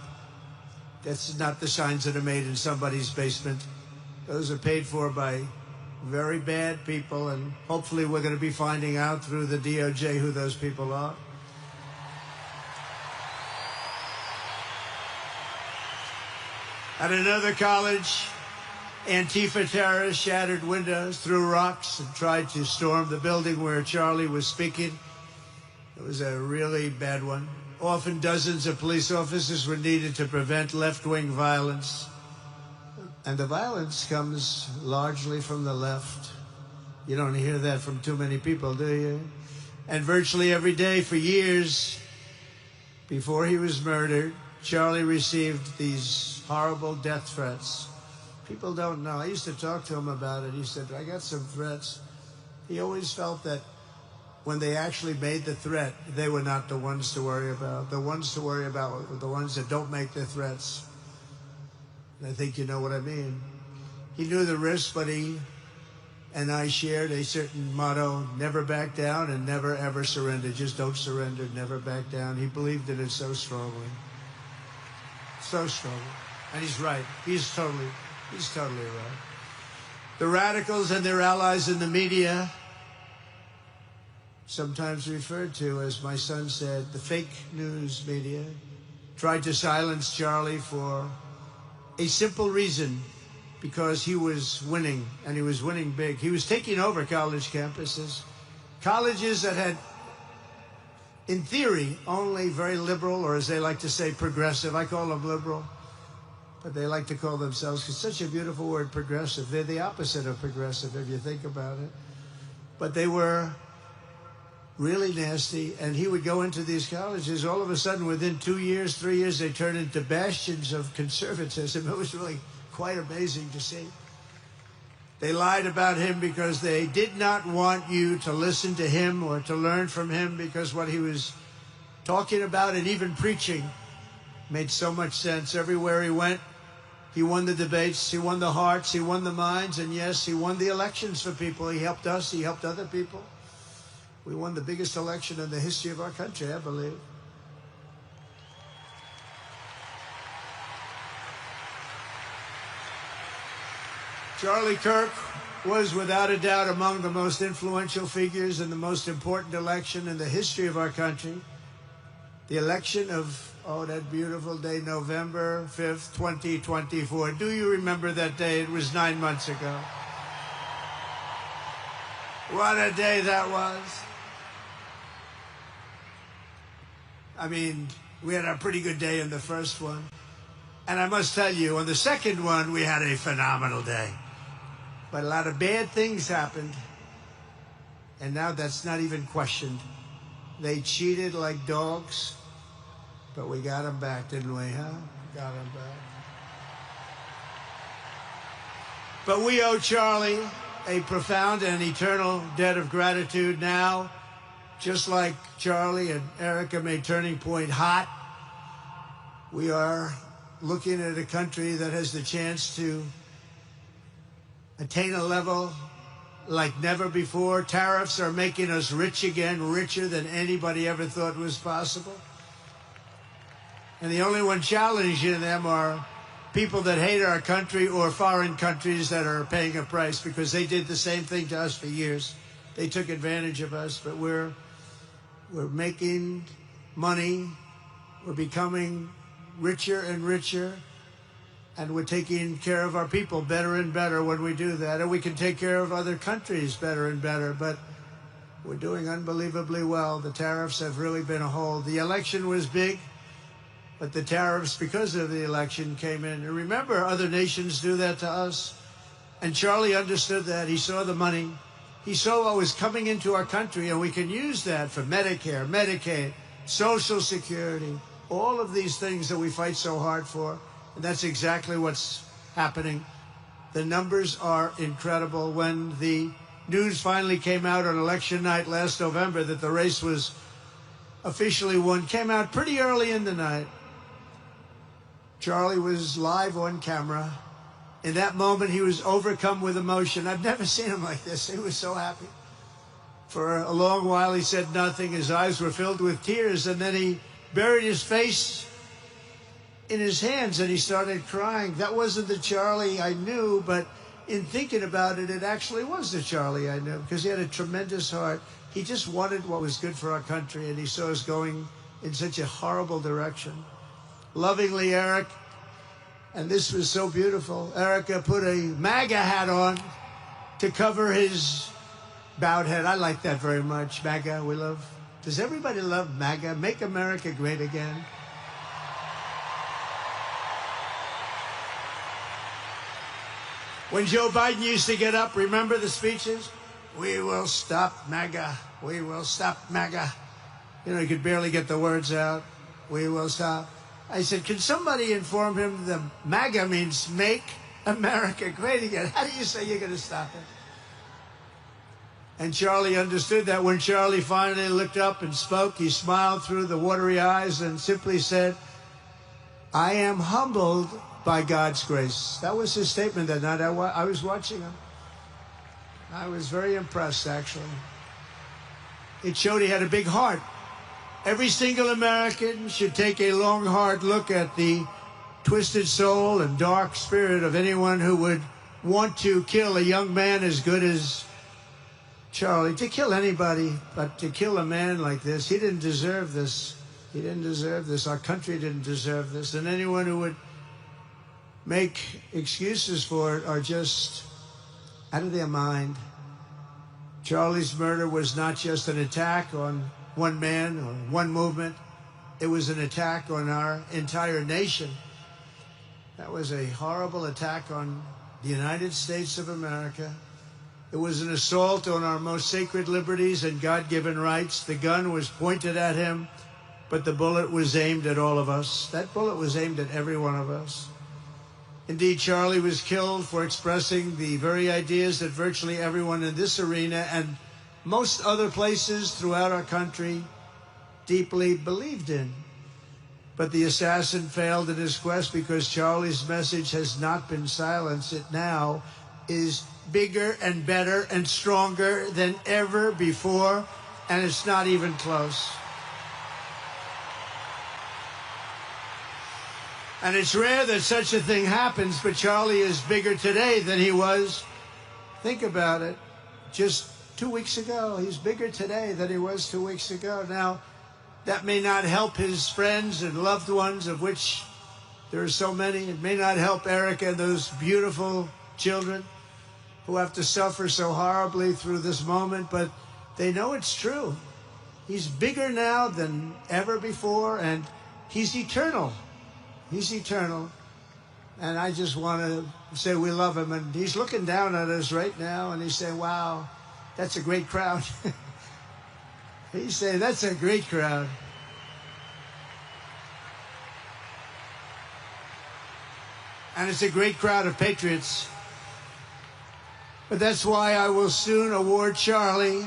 D: That's not the signs that are made in somebody's basement. Those are paid for by very bad people, and hopefully we're going to be finding out through the DOJ who those people are. At another college, Antifa terrorists shattered windows, threw rocks, and tried to storm the building where Charlie was speaking. It was a really bad one. Often dozens of police officers were needed to prevent left-wing violence. And the violence comes largely from the left. You don't hear that from too many people, do you? And virtually every day for years before he was murdered, Charlie received these horrible death threats. People don't know. I used to talk to him about it. He said, I got some threats. He always felt that when they actually made the threat, they were not the ones to worry about. The ones to worry about were the ones that don't make the threats. And I think you know what I mean. He knew the risk, but he and I shared a certain motto, never back down and never ever surrender. Just don't surrender, never back down. He believed in it so strongly. So strongly. And he's right. He's totally right. The radicals and their allies in the media, sometimes referred to, as my son said, the fake news media, tried to silence Charlie for a simple reason, because he was winning, and he was winning big. He was taking over college campuses, colleges that had, in theory, only very liberal, or as they like to say, progressive. I call them liberal, but they like to call themselves, because it's such a beautiful word, progressive. They're the opposite of progressive, if you think about it. But they were really nasty, and he would go into these colleges. All of a sudden, within 2 years, 3 years, they turned into bastions of conservatism. It was really quite amazing to see. They lied about him because they did not want you to listen to him or to learn from him, because what he was talking about and even preaching made so much sense. Everywhere he went, he won the debates, he won the hearts, he won the minds, and yes, he won the elections for people. He helped us, he helped other people. We won the biggest election in the history of our country, I believe. Charlie Kirk was without a doubt among the most influential figures in the most important election in the history of our country. The election of, oh, that beautiful day, November 5th, 2024. Do you remember that day? It was 9 months ago. What a day that was. I mean, we had a pretty good day in the first one. And I must tell you, on the second one, we had a phenomenal day. But a lot of bad things happened. And now that's not even questioned. They cheated like dogs. But we got them back, didn't we, huh? Got them back. But we owe Charlie a profound and eternal debt of gratitude now. Just like Charlie and Erika made Turning Point hot, we are looking at a country that has the chance to attain a level like never before. Tariffs are making us rich again, richer than anybody ever thought was possible. And the only one challenging them are people that hate our country or foreign countries that are paying a price, because they did the same thing to us for years. They took advantage of us, but we're making money, we're becoming richer and richer, and we're taking care of our people better and better when we do that. And we can take care of other countries better and better, but we're doing unbelievably well. The tariffs have really been a hold. The election was big, but the tariffs, because of the election, came in. And remember, other nations do that to us. And Charlie understood that. He saw the money. He saw what was coming into our country, and we can use that for Medicare, Medicaid, Social Security, all of these things that we fight so hard for. And that's exactly what's happening. The numbers are incredible. When the news finally came out on election night last November that the race was officially won, came out pretty early in the night. Charlie was live on camera. In that moment, he was overcome with emotion. I've never seen him like this. He was so happy. For a long while, he said nothing. His eyes were filled with tears, and then he buried his face in his hands, and he started crying. That wasn't the Charlie I knew, but in thinking about it, it actually was the Charlie I knew, because he had a tremendous heart. He just wanted what was good for our country, and he saw us going in such a horrible direction. Lovingly, Eric, and this was so beautiful, Erika put a MAGA hat on to cover his bowed head. I like that very much. MAGA, we love. Does everybody love MAGA? Make America Great Again. When Joe Biden used to get up, remember the speeches? We will stop MAGA. We will stop MAGA. You know, he could barely get the words out. We will stop. I said, can somebody inform him that MAGA means Make America Great Again? How do you say you're going to stop it? And Charlie understood that. When Charlie finally looked up and spoke, he smiled through the watery eyes and simply said, I am humbled by God's grace. That was his statement that night. I was watching him. I was very impressed, actually. It showed he had a big heart. Every single American should take a long, hard look at the twisted soul and dark spirit of anyone who would want to kill a young man as good as Charlie. To kill anybody, but to kill a man like this, he didn't deserve this. He didn't deserve this. Our country didn't deserve this. And anyone who would make excuses for it are just out of their mind. Charlie's murder was not just an attack on one man or one movement. It was an attack on our entire nation. That was a horrible attack on the United States of America. It was an assault on our most sacred liberties and God-given rights. The gun was pointed at him, but the bullet was aimed at all of us. That bullet was aimed at every one of us. Indeed, Charlie was killed for expressing the very ideas that virtually everyone in this arena and most other places throughout our country deeply believed in. But the assassin failed in his quest because Charlie's message has not been silenced. It now is bigger and better and stronger than ever before, and it's not even close. And it's rare that such a thing happens, but Charlie is bigger today than he was. Think about it. Just 2 weeks ago, he's bigger today than he was 2 weeks ago. Now, that may not help his friends and loved ones, of which there are so many. It may not help Erika and those beautiful children who have to suffer so horribly through this moment, but they know it's true. He's bigger now than ever before, and he's eternal. He's eternal. And I just want to say we love him. And he's looking down at us right now, and he's saying, wow, that's a great crowd. He's saying, that's a great crowd. And it's a great crowd of patriots. But that's why I will soon award Charlie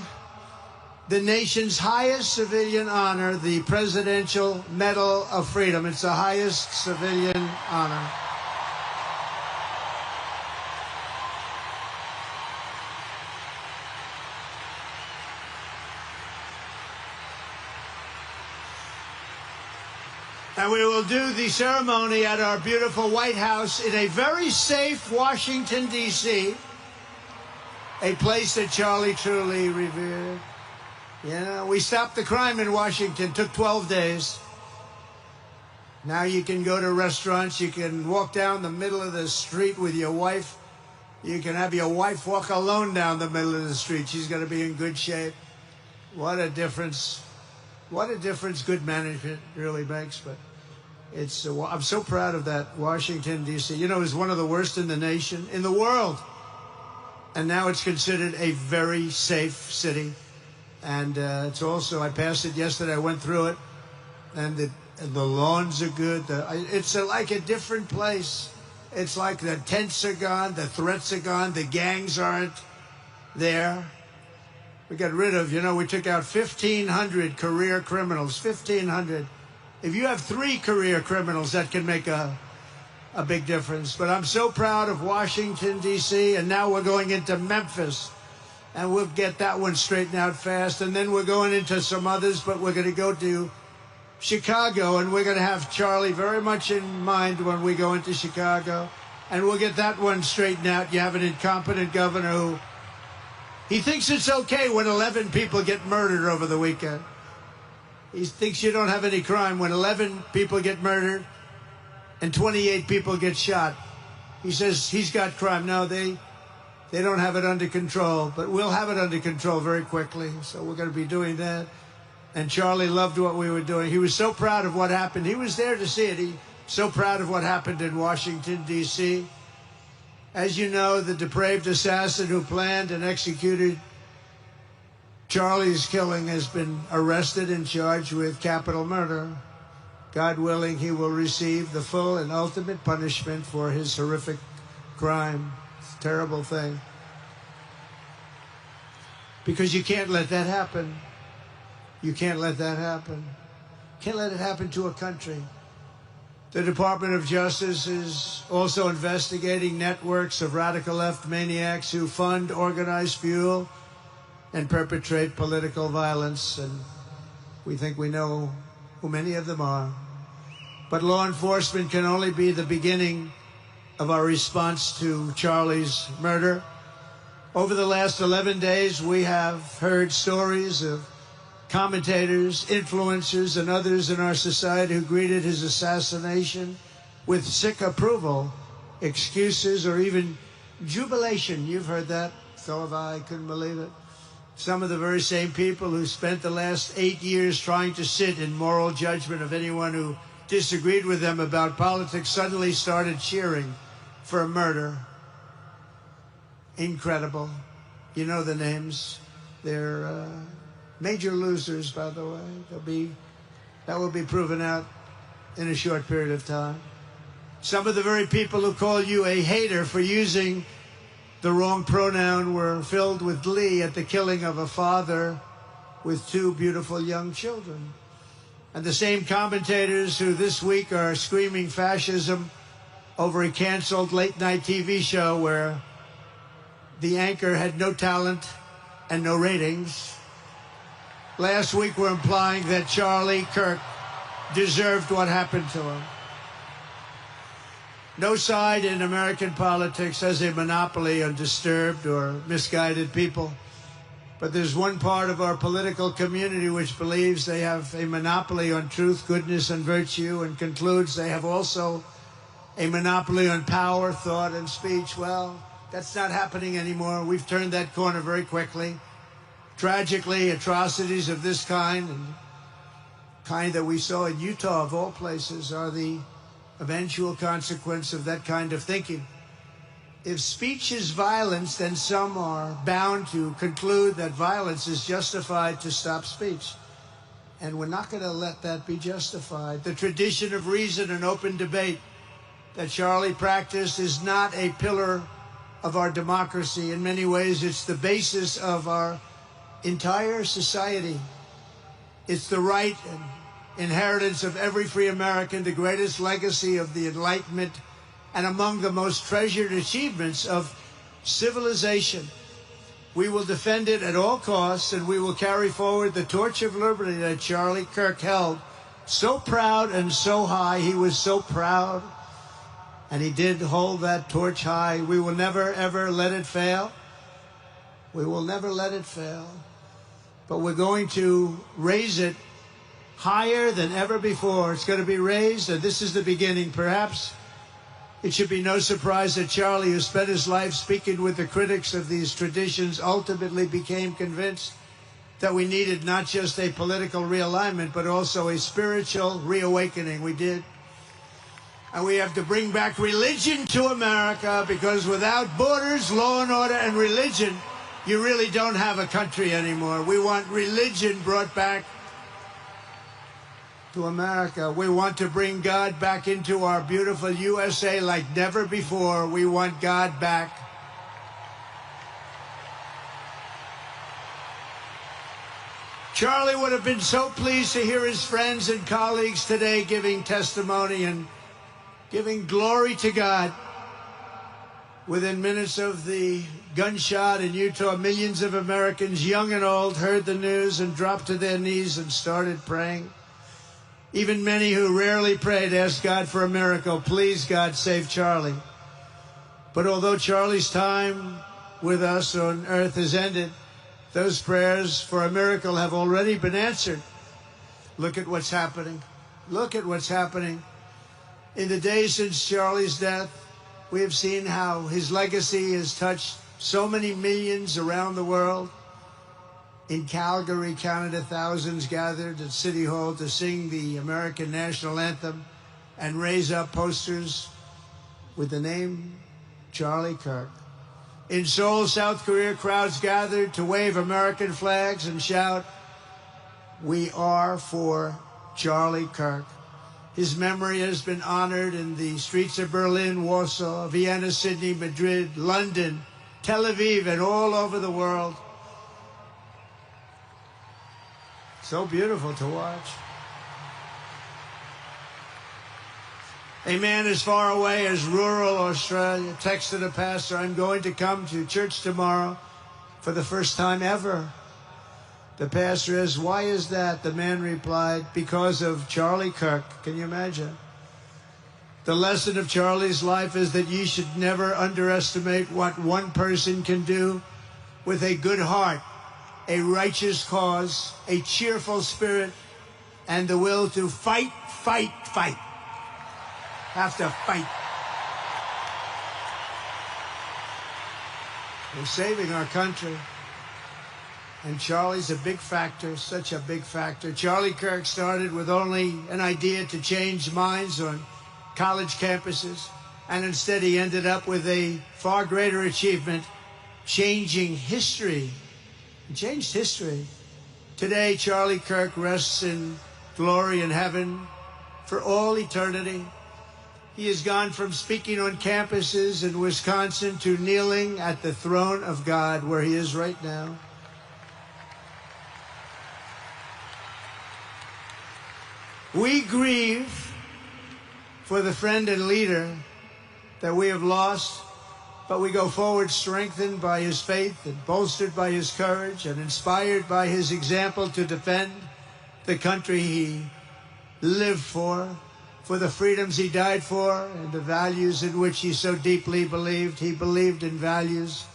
D: the nation's highest civilian honor, the Presidential Medal of Freedom. It's the highest civilian honor. And we will do the ceremony at our beautiful White House in a very safe Washington, D.C., a place that Charlie truly revered. You know, we stopped the crime in Washington. Took 12 days. Now you can go to restaurants. You can walk down the middle of the street with your wife. You can have your wife walk alone down the middle of the street. She's going to be in good shape. What a difference. What a difference good management really makes. But it's I'm so proud of that Washington, D.C. You know, it was one of the worst in the nation, in the world. And now it's considered a very safe city. And it's also, I passed it yesterday, I went through it, and the lawns are good. It's like a different place. It's like the tents are gone, the threats are gone, the gangs aren't there. We got rid of, you know, we took out 1,500 career criminals, 1,500. If you have 3 career criminals, that can make a big difference. But I'm so proud of Washington, D.C., and now we're going into Memphis. And we'll get that one straightened out fast. And then we're going into some others, but we're going to go to Chicago, and we're going to have Charlie very much in mind when we go into Chicago. And we'll get that one straightened out. You have an incompetent governor who he thinks it's okay when 11 people get murdered over the weekend. He thinks you don't have any crime when 11 people get murdered and 28 people get shot. He says he's got crime. No, they don't have it under control, but we'll have it under control very quickly. So we're going to be doing that. And Charlie loved what we were doing. He was so proud of what happened. He was there to see it. He so proud of what happened in Washington, D.C. As you know, the depraved assassin who planned and executed Charlie's killing has been arrested and charged with capital murder. God willing, he will receive the full and ultimate punishment for his horrific crime. It's a terrible thing. Because you can't let that happen. You can't let that happen. Can't let it happen to a country. The Department of Justice is also investigating networks of radical left maniacs who fund, organize, fuel, and perpetrate political violence. And we think we know who many of them are. But law enforcement can only be the beginning of our response to Charlie's murder. Over the last 11 days, we have heard stories of commentators, influencers, and others in our society who greeted his assassination with sick approval, excuses, or even jubilation. You've heard that. So have I. Couldn't believe it. Some of the very same people who spent the last 8 years trying to sit in moral judgment of anyone who disagreed with them about politics suddenly started cheering for a murder. Incredible. You know the names. They're major losers, by the way. That will be proven out in a short period of time. Some of the very people who call you a hater for using the wrong pronoun were filled with glee at the killing of a father with 2 beautiful young children. And the same commentators who this week are screaming fascism over a canceled late-night TV show where the anchor had no talent and no ratings, last week were implying that Charlie Kirk deserved what happened to him. No side in American politics has a monopoly on disturbed or misguided people. But there's one part of our political community which believes they have a monopoly on truth, goodness, and virtue, and concludes they have also a monopoly on power, thought, and speech. Well, that's not happening anymore. We've turned that corner very quickly. Tragically, atrocities of this kind, and kind that we saw in Utah, of all places, are the eventual consequence of that kind of thinking. If speech is violence, then some are bound to conclude that violence is justified to stop speech. And we're not going to let that be justified. The tradition of reason and open debate that Charlie practiced is not a pillar of our democracy. In many ways, it's the basis of our entire society. It's the right and inheritance of every free American, the greatest legacy of the Enlightenment, and among the most treasured achievements of civilization. We will defend it at all costs, and we will carry forward the torch of liberty that Charlie Kirk held so proud and so high. He was so proud, and he did hold that torch high. We will never, ever let it fail. We will never let it fail. But we're going to raise it higher than ever before. It's going to be raised, and this is the beginning. Perhaps it should be no surprise that Charlie, who spent his life speaking with the critics of these traditions, ultimately became convinced that we needed not just a political realignment, but also a spiritual reawakening. We did. And we have to bring back religion to America, because without borders, law and order, and religion, you really don't have a country anymore. We want religion brought back to America. We want to bring God back into our beautiful USA like never before. We want God back. Charlie would have been so pleased to hear his friends and colleagues today giving testimony and giving glory to God. Within minutes of the gunshot in Utah, millions of Americans, young and old, heard the news and dropped to their knees and started praying. Even many who rarely prayed asked God for a miracle. Please, God, save Charlie. But although Charlie's time with us on earth has ended, those prayers for a miracle have already been answered. Look at what's happening. Look at what's happening. In the days since Charlie's death, we have seen how his legacy has touched so many millions around the world. In Calgary, Canada, thousands gathered at City Hall to sing the American national anthem and raise up posters with the name Charlie Kirk. In Seoul, South Korea, crowds gathered to wave American flags and shout, "We are for Charlie Kirk." His memory has been honored in the streets of Berlin, Warsaw, Vienna, Sydney, Madrid, London, Tel Aviv, and all over the world. So beautiful to watch. A man as far away as rural Australia texted a pastor, "I'm going to come to church tomorrow for the first time ever." The pastor asked, "Why is that?" The man replied, "Because of Charlie Kirk." Can you imagine? The lesson of Charlie's life is that you should never underestimate what one person can do with a good heart, a righteous cause, a cheerful spirit, and the will to fight, fight, fight. Have to fight. We're saving our country. And Charlie's a big factor, such a big factor. Charlie Kirk started with only an idea to change minds on college campuses, and instead he ended up with a far greater achievement, changing history. He changed history. Today, Charlie Kirk rests in glory in heaven for all eternity. He has gone from speaking on campuses in Wisconsin to kneeling at the throne of God, where he is right now. We grieve for the friend and leader that we have lost, but we go forward strengthened by his faith and bolstered by his courage and inspired by his example to defend the country he lived for the freedoms he died for, and the values in which he so deeply believed. He believed in values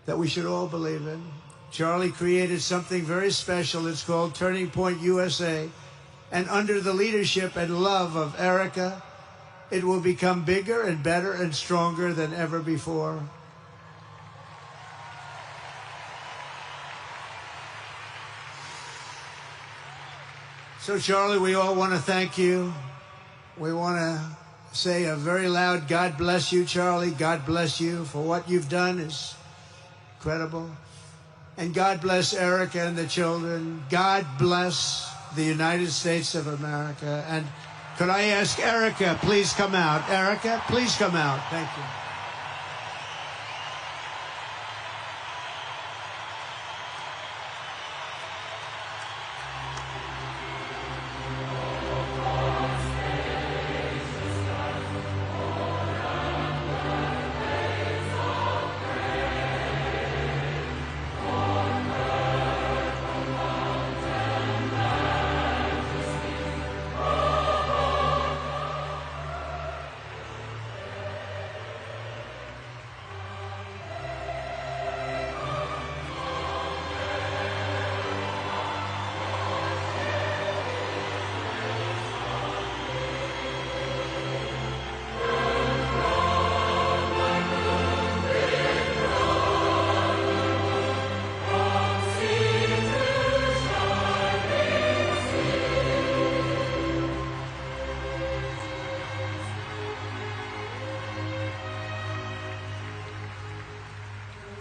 D: that we should all believe in. Charlie created something very special. It's called Turning Point USA. And under the leadership and love of Erika, it will become bigger and better and stronger than ever before. So, Charlie, we all want to thank you. We want to say a very loud God bless you, Charlie. God bless you for what you've done is incredible. And God bless Erika and the children. God bless the United States of America. And could I ask Erika, please come out. Erika, please come out. Thank you.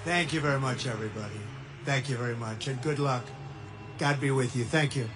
D: Thank you very much, everybody. Thank you very much, and good luck. God be with you. Thank you.